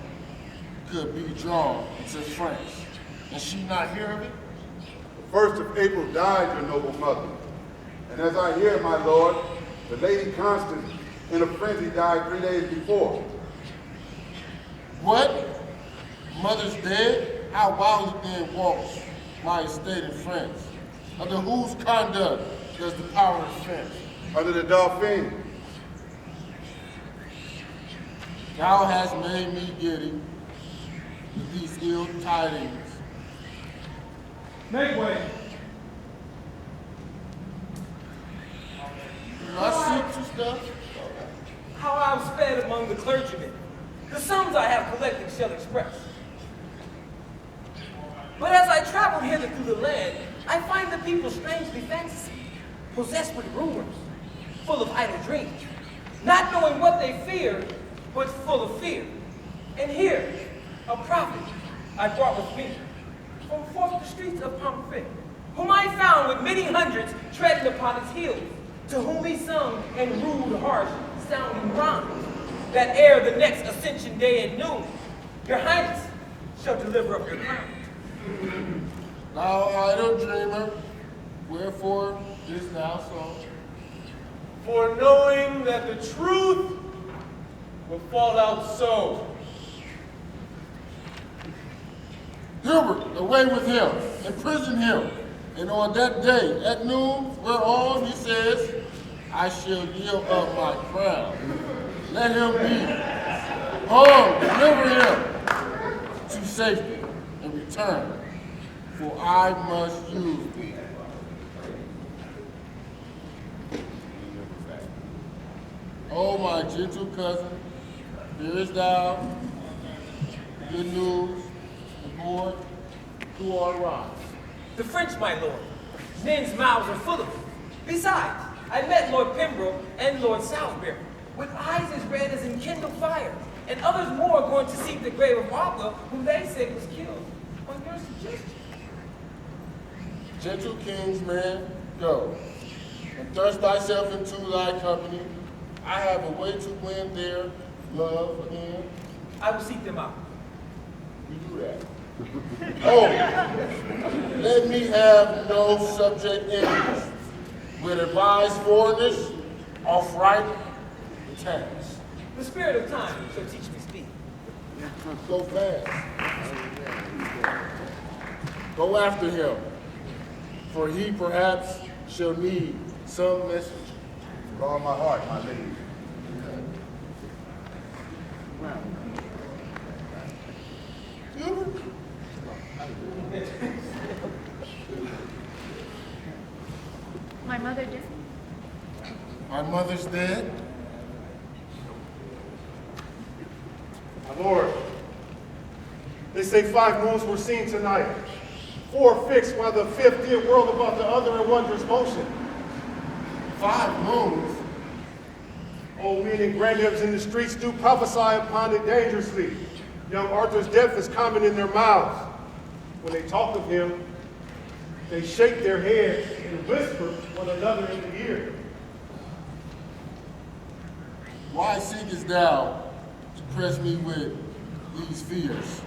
could be drawn to France. And she not hear of it? The 1st of April died your noble mother. And as I hear, my lord, the Lady Constance in a frenzy died 3 days before. What? Mother's dead? How wildly then walks my estate in France? Under whose conduct does the power defend? Under the Dauphin. Thou hast made me giddy with these ill tidings. Make way. Do I seek to stuff? How I am sped among the clergymen. The sums I have collected shall express. But as I travel hither through the land, I find the people strangely fantasy, possessed with rumors, full of idle dreams, not knowing what they fear, but full of fear. And here, a prophet I brought with me, from forth the streets of Pomfret, whom I found with many hundreds treading upon his heels, to whom he sung in rude, harsh, sounding rhymes, that ere the next Ascension Day at noon, your Highness shall deliver up your crown. Thou idle dreamer, wherefore didst thou so? For knowing that the truth will fall out so. Hubert, away with him, imprison him, and on that day at noon, whereon he says, I shall yield up my crown. Let him be hung, deliver him to safety, and return, for I must use thee. Oh, my gentle cousin, hearest thou good news? The boy who are arrived. The French, my lord. Men's mouths are full of it. Besides, I met Lord Pembroke and Lord Salisbury, with eyes as red as enkindled fire, and others more going to seek the grave of Arthur, whom they say was killed on your suggestion. Gentle king's man, go, and thrust thyself into thy company. I have a way to win their love again. I will seek them out. You do that. Oh, let me have no subject enemies. With advised foreigners, off right the task. The spirit of time shall teach me speed. Go fast. Go after him, for he perhaps shall need some message. With all my heart, my lady. My mother did. My mother's dead? My lord, they say 5 moons were seen tonight. 4 fixed, while the 5th did whirl about the other in wondrous motion. 5 moons? Old men and grandmothers in the streets do prophesy upon it dangerously. Young Arthur's death is common in their mouths. When they talk of him, they shake their heads and whisper one another in the ear. Why seekest thou to press me with these fears?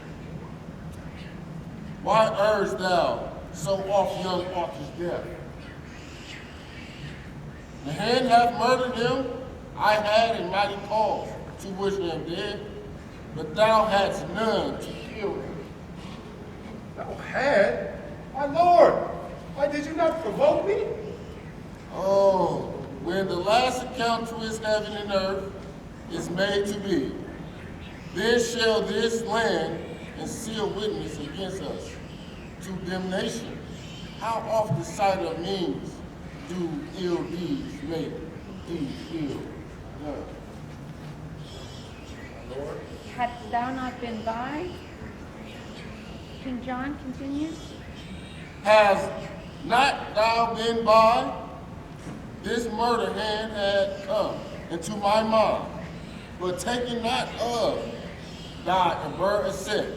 Why urgest thou so oft young Arthur's death? The hand hath murdered him. I had a mighty cause to wish him dead, but thou hadst none to kill him. Thou had? My lord, why did you not provoke me? Oh, when the last account twixt heaven and earth is made to be, then shall this land and seal witness against us to damnation. How oft the sight of means do ill deeds make deeds ill done? My Lord, Hadst thou not been by? King John continues. has not thou been by? This murder hand had come into my mind, but taken not of die and burn a set.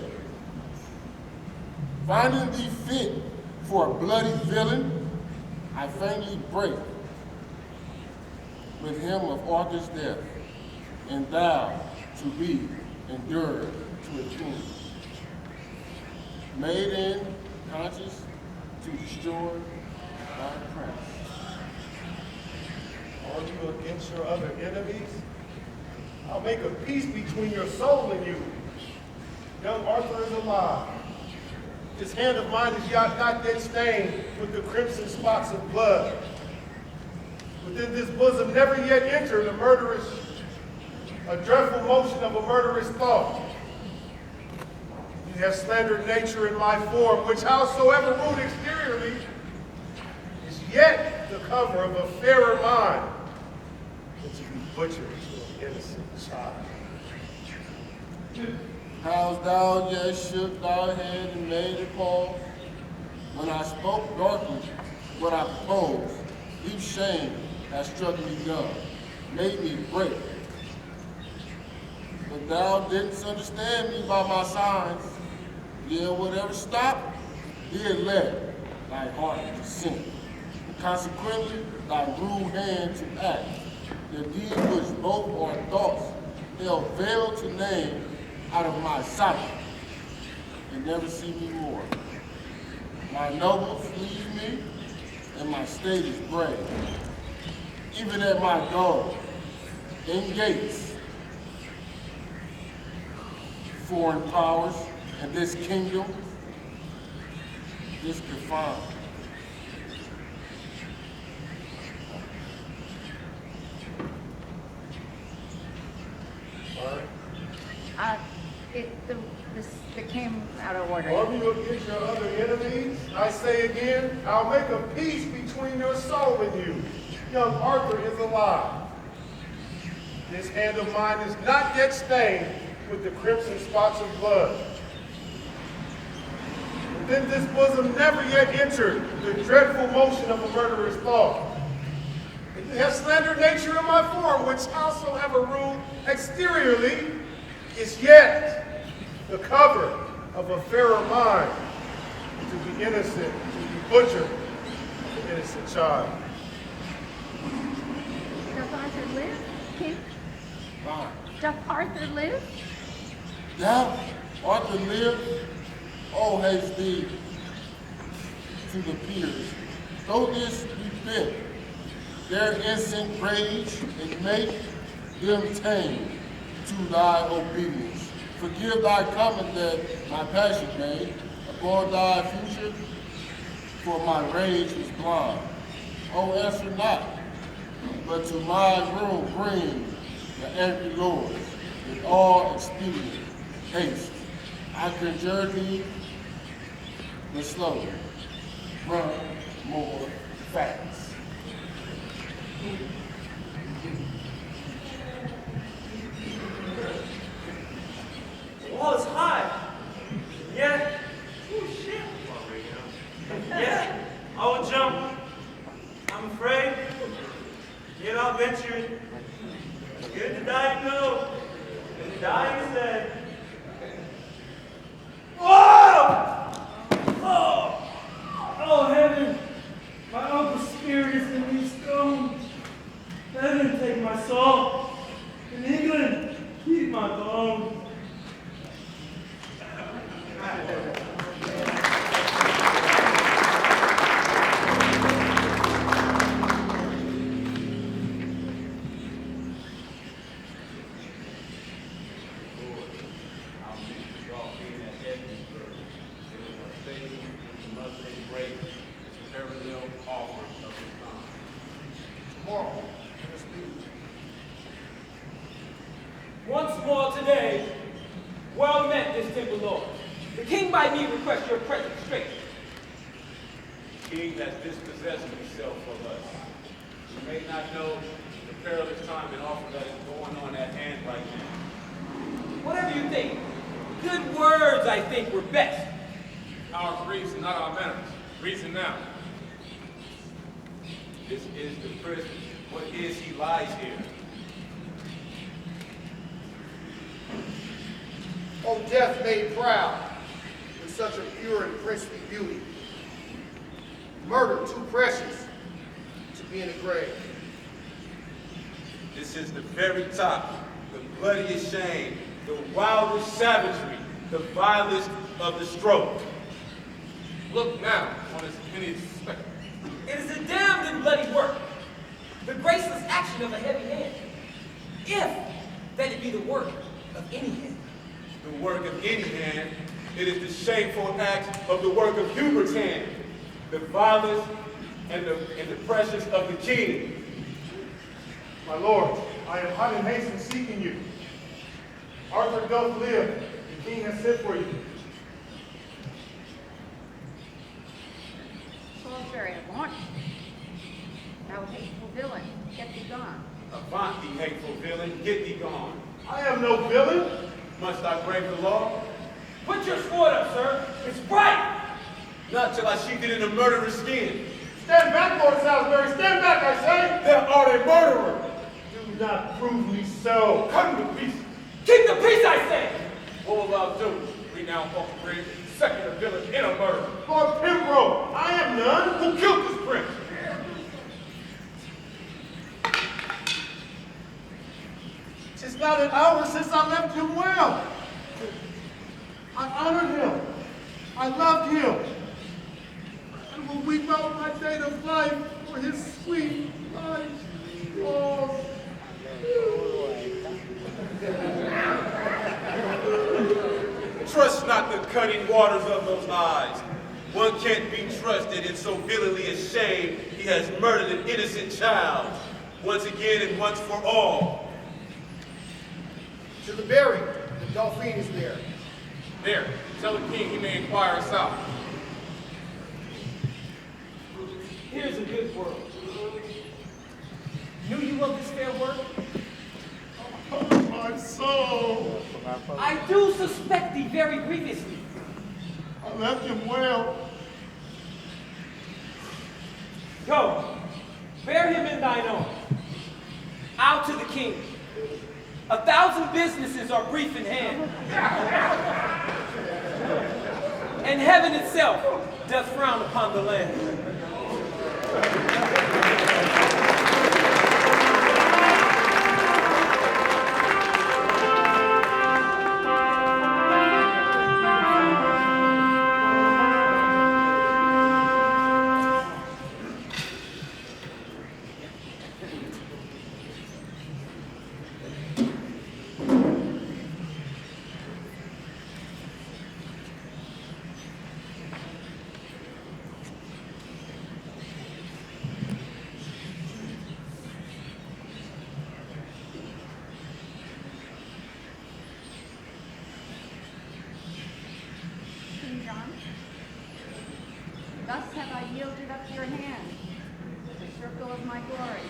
Finding thee fit for a bloody villain, I faintly break with him of Arthur's death, and thou to be endured to a king. Made in conscience to destroy thy prince. Are you against your other enemies? I'll make a peace between your soul and you. Young Arthur is alive. This hand of mine is not yet stained with the crimson spots of blood. Within this bosom never yet entered a dreadful motion of a murderous thought. You have slandered nature in my form, which howsoever rude exteriorly, is yet the cover of a fairer mind than to be butchered to an innocent child. Hast thou yet shook thy head and made a pause? When I spoke darkly what I proposed, deep shame has struck me dumb, made me break. But thou didn't understand me by my signs. Yet whatever stopped, did let thy heart to sink. And consequently, thy rude hand to act. The deed which both our thoughts held veiled to name out of my sight, and never see me more. My nobles leave me, and my state is brave. Even at my door, in gates, foreign powers, and this kingdom, this confined. It came out of order. Are you against your other enemies? I say again, I'll make a peace between your soul and you. Young Arthur is alive. This hand of mine is not yet stained with the crimson spots of blood. Within this bosom never yet entered the dreadful motion of a murderous thought. And you have slandered nature in my form, which howsoever rude exteriorly is yet the cover of a fairer mind, to be innocent, to be butchered, an innocent child. Doth Arthur live, King? Fine. Doth Arthur live? Doth Arthur live? Oh, haste thee to the peers. Though this be fit, their instant rage, and make them tame to thy obedience. Forgive thy comment that my passion made upon thy future, for my rage was blind. Oh, answer not, but to my room bring the angry lords with all expedient haste. I conjure thee, but slowly, run more fast. The wall is high, yet, oh shit. Yet, I will jump. I'm afraid, yet I'll venture it. It's good to die, you know, and to die instead. Whoa! Oh! Oh, heaven! My uncle's spirit is in these stones. Heaven, take my soul. In England, keep my bones. Once more today, well met this temple lord. The king by me requests your presence straight. The king has dispossessed himself of us. You may not know the perilous time and offer that is going on at hand right now. Whatever you think, good words, I think, were best. Our griefs and not our manners. Reason now. This is the prison. What is he lies here? O death made proud with such a pure and princely beauty. Murder too precious to be in the grave. This is the very top, the bloodiest shame, the wildest savagery, the vilest of the stroke. Look now on his hideous spectacle. It is a damned and bloody work, the graceless action of a heavy hand, if that it be the work of any hand. The work of any hand, it is the shameful act of the work of Hubert's hand, the vilest and the precious of the king. My lord, I am hot in haste in seeking you. Arthur doth live. The king has sent for you. Salisbury, avaunt! Thou hateful villain, get thee gone. Avaunt, thee hateful villain, get thee gone. I am no villain. Must I break the law? Put your sword up, sir. It's bright. Not till I sheathe it in a murderer's skin. Stand back, Lord Salisbury. Stand back, I say. Thou art a murderer. Do not prove me so. Come to peace. Keep the peace, I say. What will thou do? Renown Uncle Rig, second a villain in a murder. Lord Pembroke, I am none. Who killed this prince? It's not an hour since I left him well. I honored him. I loved him. And will weep out my date of life for his sweet life. Oh. Trust not the cunning waters of those eyes. One can't be trusted, and so villainly ashamed he has murdered an innocent child. Once again and once for all. To the burial. The Dauphin is there. There, tell the king he may inquire us out. Here's a good word. Knew you of this fair work? Oh, my soul. I do suspect thee very grievously. I left him well. Go, bear him in thine arms. Out to the king. 1,000 businesses are brief in hand. And heaven itself doth frown upon the land. Thus have I yielded up your hand, the circle of my glory.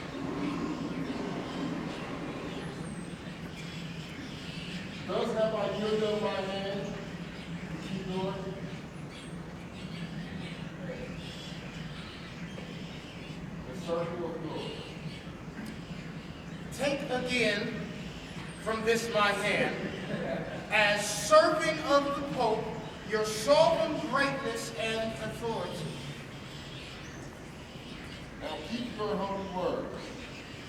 Thus have I yielded up my hand, Lord. The circle of glory. Take again from this my hand, as servant of the Pope, your sovereign greatness and authority. Now keep your holy word.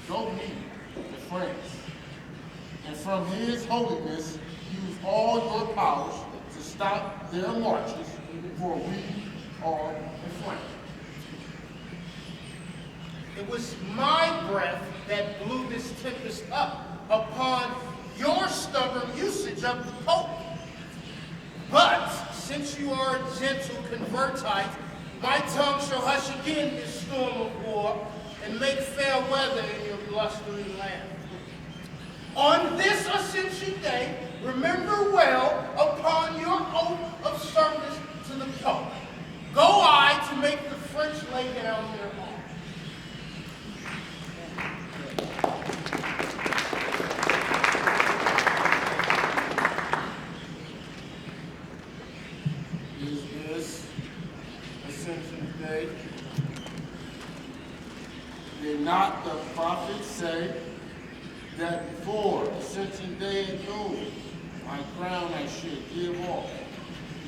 Go meet the France. And from his holiness, use all your powers to stop their marches, for we are in flames. It was my breath that blew this tempest up upon your stubborn usage of the Pope. But since you are a gentle convertite, my tongue shall hush again this storm of war and make fair weather in your blustering land. On this Ascension Day, remember well upon your oath of service to the Pope. Go I to make the French lay down their arms. Is this Ascension Day? Did not the prophets say that before Ascension Day at noon, my crown I should give off.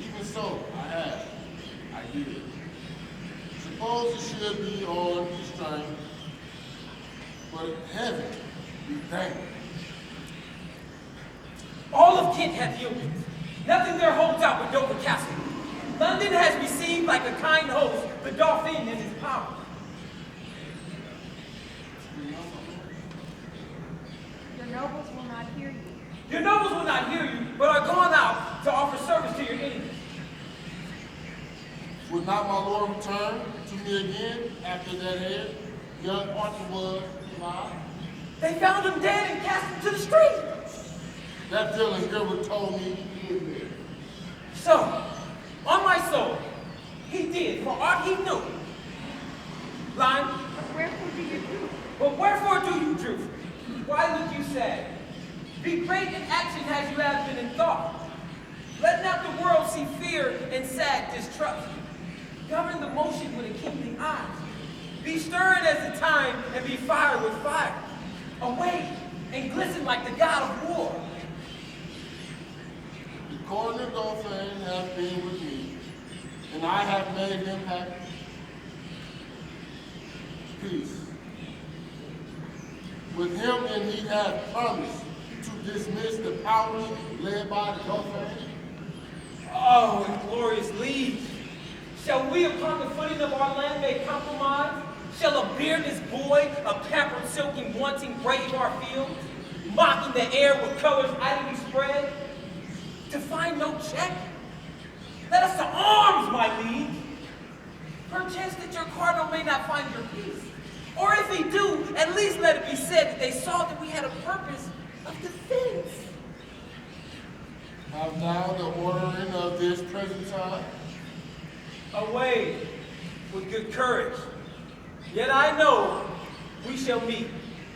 Even so, I did. Suppose it should be on restraint, but heaven be thanked. All of Kent hath yielded. Nothing there holds out but Dover Castle. London has received like a kind host the Dauphin in his power. Your nobles will not hear you. Your nobles will not hear you, but are gone out to offer service to your enemies. Would not my lord return to me again after that head, young Arthur was alive? They found him dead and cast him to the street. That villain Gilbert told me he was there. So, on my soul, he did, for aught he knew. Line. But wherefore do you droop? But wherefore do you droop? Why look you sad? Be great in action as you have been in thought. Let not the world see fear and sad distrust. Govern the motion with a kingly eye. Be stern as the time and be fired with fire. Awake and glisten like the god of war. The coroner Dauphin hath been with me, and I have made him happy. Peace. With him, and he hath promised to dismiss the powers led by the Dauphin. Oh, inglorious liege! Shall we upon the footing of our land make compromise? Shall a beardless boy, a pampered silky wanting brave our fields, mocking the air with colors idly spread? To find no check? Let us to arms, my liege! Perchance that your cardinal may not find your peace. Or if he do, at least let it be said that they saw that we had a purpose of defense. Have thou the ordering of this present time? Away with good courage. Yet I know we shall meet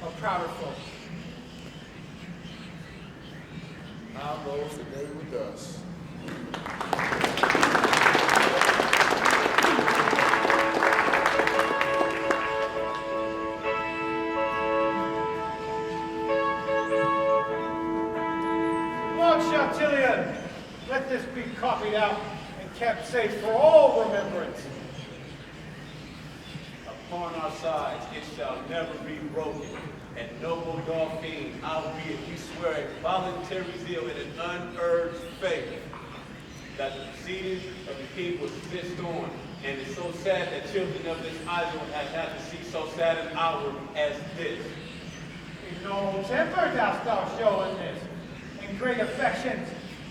a prouder foe. How goes the day with us? Lord Chantillion, let this be copied out and kept safe for all remembrance. Upon our sides it shall never be broken, and noble Dauphin, albeit we swear a voluntary zeal and an unurged faith, that the proceedings of the king was fixed on, and it's so sad that children of this island have had to see so sad an hour as this. In noble temper dost thou show in this, and great affections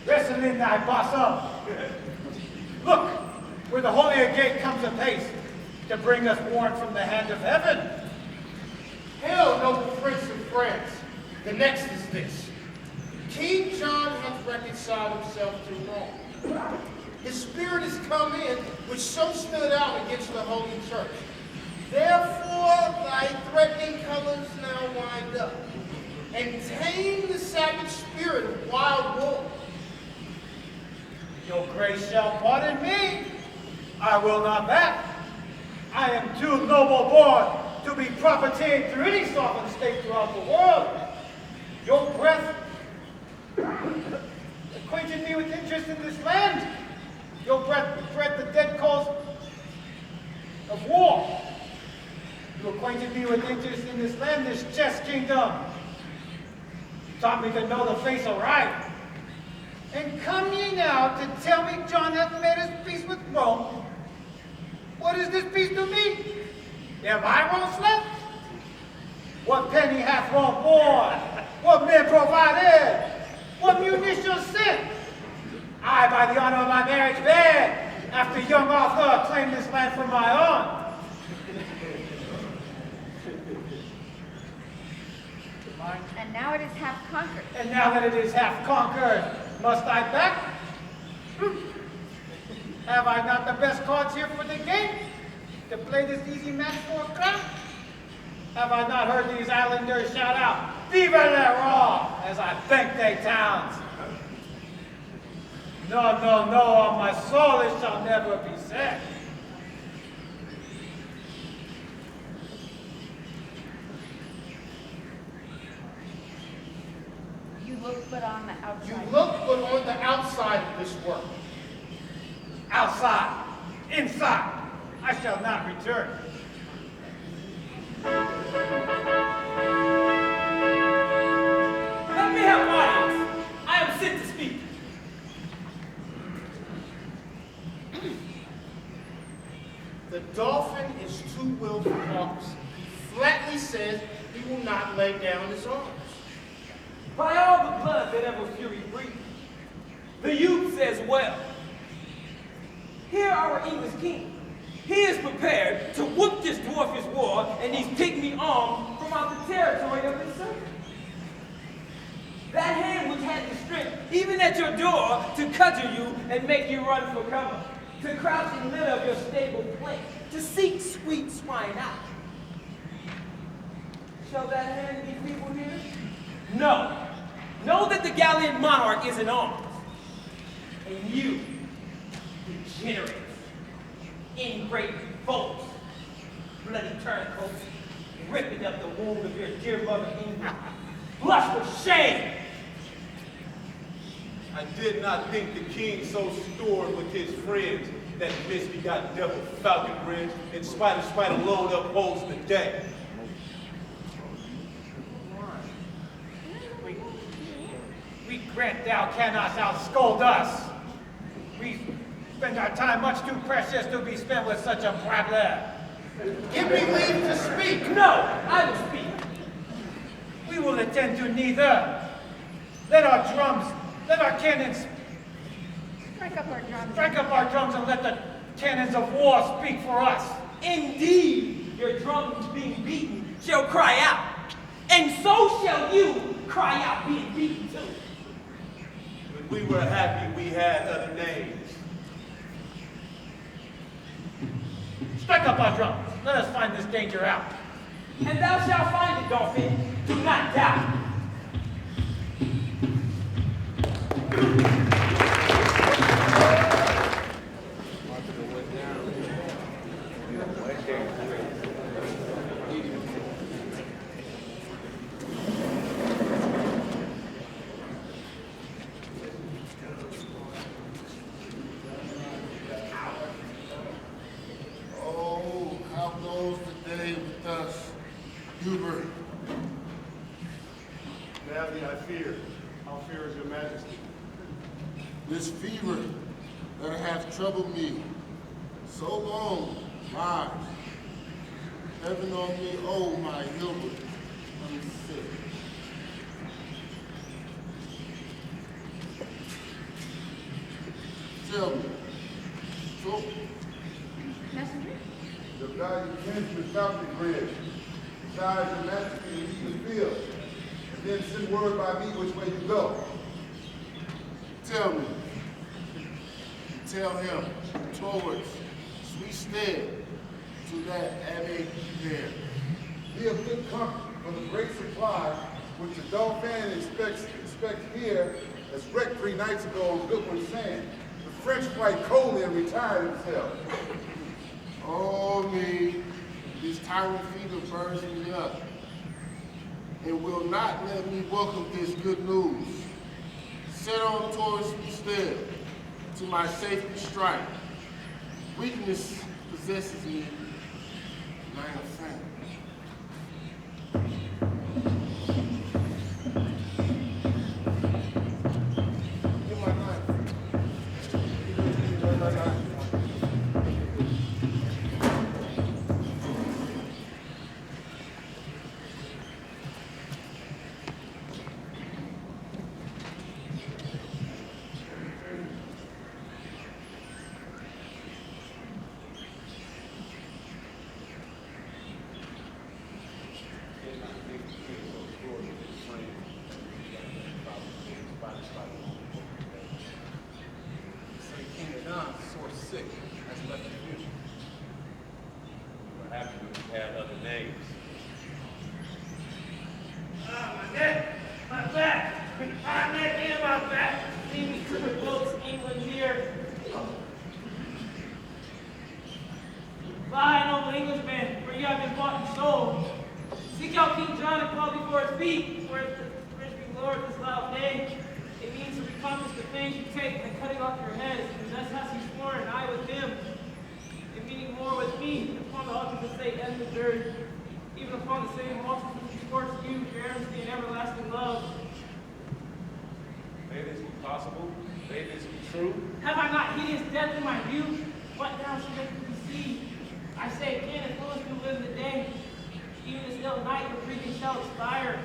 wrestle in thy bosom. Look, where the holier gate comes apace, to bring us warrant from the hand of heaven. Hail, noble prince of France. The next is this. King John hath reconciled himself to Rome. His spirit is come in, which so stood out against the Holy Church. Therefore thy threatening colors now wind up, and tame the savage spirit of wild war. Your grace shall pardon me. I will not back. I am too noble born to be propertied through any sovereign state throughout the world. Your breath acquainted me with interest in this land. Your breath bred the dead cause of war. You acquainted me with interest in this land, this chess kingdom. Taught me to know the face aright. And come ye now to tell me John hath made his peace with Rome? What is this peace to me? Am I Rome slept? What penny hath Rome borne? What men provided? What munitions sent? I, by the honor of my marriage bed, after young Arthur, claimed this land for my own. And now it is half conquered. And now that it is half conquered, must I back? Have I not the best cards here for the game? To play this easy match for a crown? Have I not heard these islanders shout out, "Vive le Roi," as I bank their towns? No, no, no, on my soul it shall never be said. You look but on the outside. You look but on the outside of this work. Outside, inside, I shall not return. Let me have audience. I am sent to speak. The dolphin is too willful officer. He flatly says he will not lay down his arms. By all the blood that ever fury breathed, the youth says well. Here our English king. He is prepared to whoop this dwarfish war and these pygmy arms from out the territory of his servant. That hand which had the strength, even at your door, to cudgel you and make you run for cover, to crouch in litter of your stable place, to seek sweet swine out. Shall that hand be feeble here? No. Know that the gallant monarch is in arms. And you, degenerates, ingrate bolts, bloody turncoats, ripping up the wound of your dear mother England. Blush with shame! I did not think the king so stored with his friends that misbegotten devil Falconbridge, in spite alone upholds the day. We grant thou cannot outscold us. We spend our time much too precious to be spent with such a prattler. Give me leave to speak. No, I will speak. We will attend to neither. Let our cannons Strike up our drums. strike up our drums and let the cannons of war speak for us. Indeed, your drums being beaten shall cry out, and so shall you cry out being beaten too. When we were happy, we had other names. Strike up our drums. Let us find this danger out. And thou shalt find it, dolphin. Do not doubt. Oh, how goes the day with us, Hubert? Badly I fear. How fear is your majesty? This fever that hath troubled me so long lies. Heaven on me, oh my Hubert, I'm sick. Tell me, so Messenger? The valued kinsman Falconbridge desires your majesty to leave the field, and then send word by me which way you go. tell me, tell him towards sweet stead to that abbey there. Be of good comfort, for the great supply which the Dauphin expects here as wrecked 3 nights ago on Goodwin Sand. The French fight coldly and retired himself. Oh me, this tyrant fever burns me up, and will not let me welcome this good news. Set on towards me still, to my safety strike. Weakness possesses me, and I am faint. Give my knife. Give my knife. Lord, this loud day, it means to accomplish the things you take and cutting off your heads, and thus has he sworn, and I with him, and meaning more with me, upon the altars of Satan and the dirt, even upon the same altars which he swore to you, for earnestly and everlasting love. May this be possible? May this be true? Have I not hideous death in my view? What now shall make me see? I say again, if Phyllis can live the day, even this ill night, your breathing shall expire.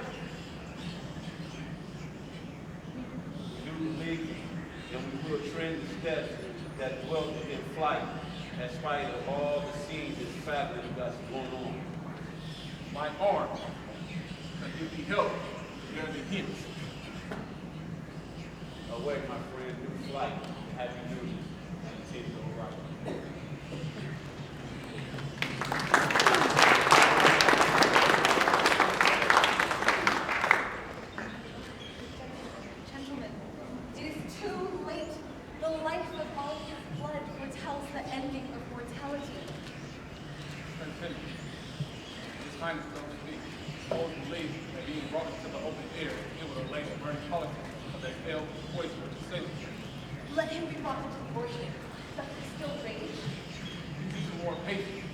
We do believe you, and we will trend the steps that dwelt in flight, in spite of all the scenes and traveling that's going on. My arm can give me help bear the hints. Away, my friend, new flight, happy news, and continue to right. Gentlemen, it is too late. The life of all his blood foretells the ending of mortality. His Highness tells me, old and lazy, that being brought into the open air, it would allay the burning politics of that pale poison to sailors. Let him be brought into the warship. Does he still rage? He's even more patient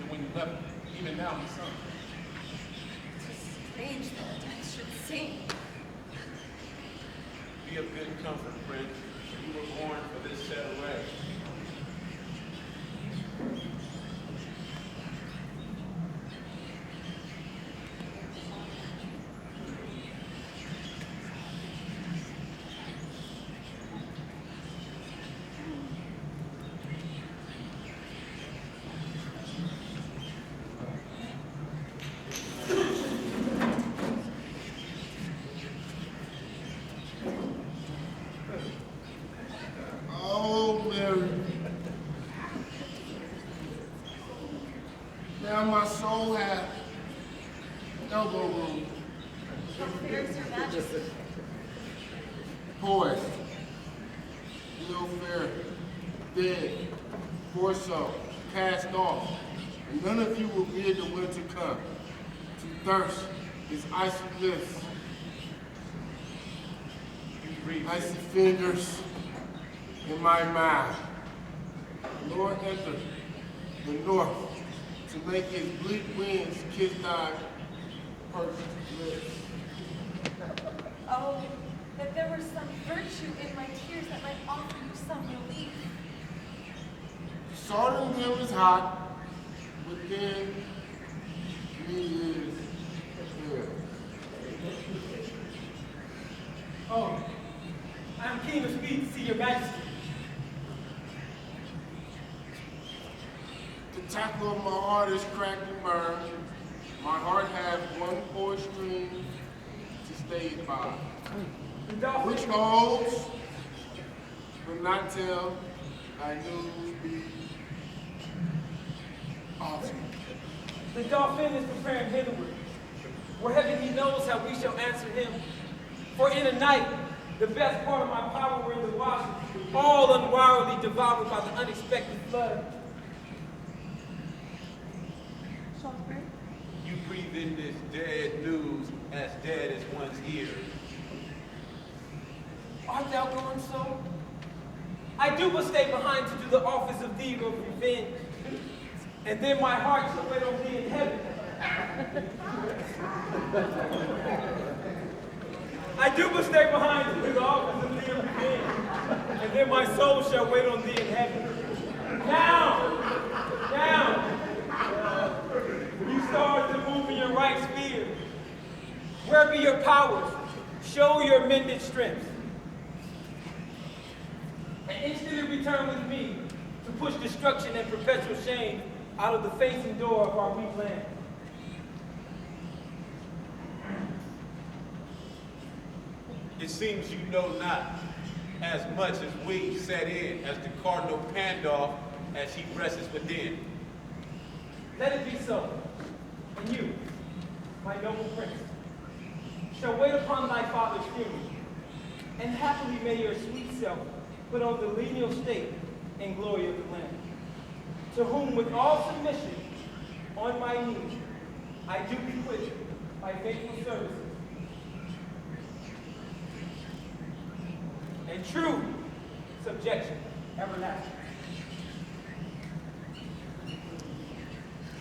than when you left him. Even now, he's son. It is strange that death should sing. Be of good comfort, friend. You were born for this set array. Oh, Mary. Now my soul hath elbow room. How fares your majesty? Poised, ill fair, dead, poor soul, cast off, and none of you will bid the winter come. To thirst is icy bliss, icy fingers in my mouth. The Lord entered the north to make his bleak winds kiss thy pursed lips. Oh, that there were some virtue in my tears that might offer you some relief. The salt in them is hot, within me is hell. Oh, I am keen of speed to see your majesty. The tackle of my heart is cracked and burned. My heart has one poor stream to stay it by, which holds, but not till thy news be awesome. The dolphin is preparing hitherward, where heaven he knows how we shall answer him. For in a night, the best part of my power were in the waters, all unwarily devoured by the unexpected flood. You breathe in this dead news as dead as one's ears. Art thou going so? I do but stay behind to do the office of thee of revenge, and then my heart shall wait on thee in heaven. I do but stay behind to do the office of thee of revenge, and then my soul shall wait on thee in heaven. Down! Down! You stars that move in your right sphere. Where be your powers? Show your mended strength. And instantly return with me to push destruction and perpetual shame out of the facing door of our weak land. It seems you know not as much as we set in as the Cardinal Pandolph as he rests within. Let it be so. And you, my noble prince, shall wait upon thy father's funeral, and happily may your sweet self put on the lineal state and glory of the land, to whom with all submission, on my knees, I do bequit my faithful services. and true subjection everlasting.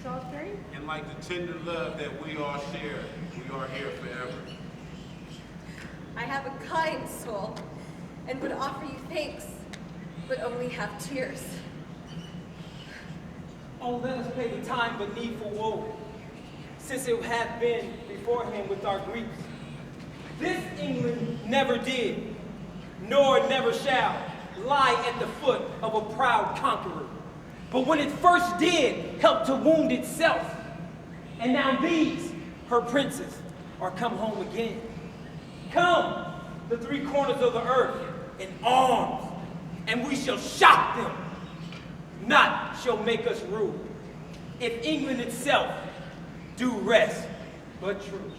Salisbury? And like the tender love that we all share, we are here forever. I have a kind soul and would offer you thanks, but only have tears. Oh, let us pay the time but needful woe, since it hath been beforehand with our griefs. This England never did, nor never shall, lie at the foot of a proud conqueror. But when it first did, help to wound itself. And now these, her princes, are come home again. Come, the three corners of the earth, in arms, and we shall shock them. Not shall make us rule, if England itself do rest but true.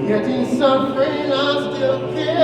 Yet in suffering I still care.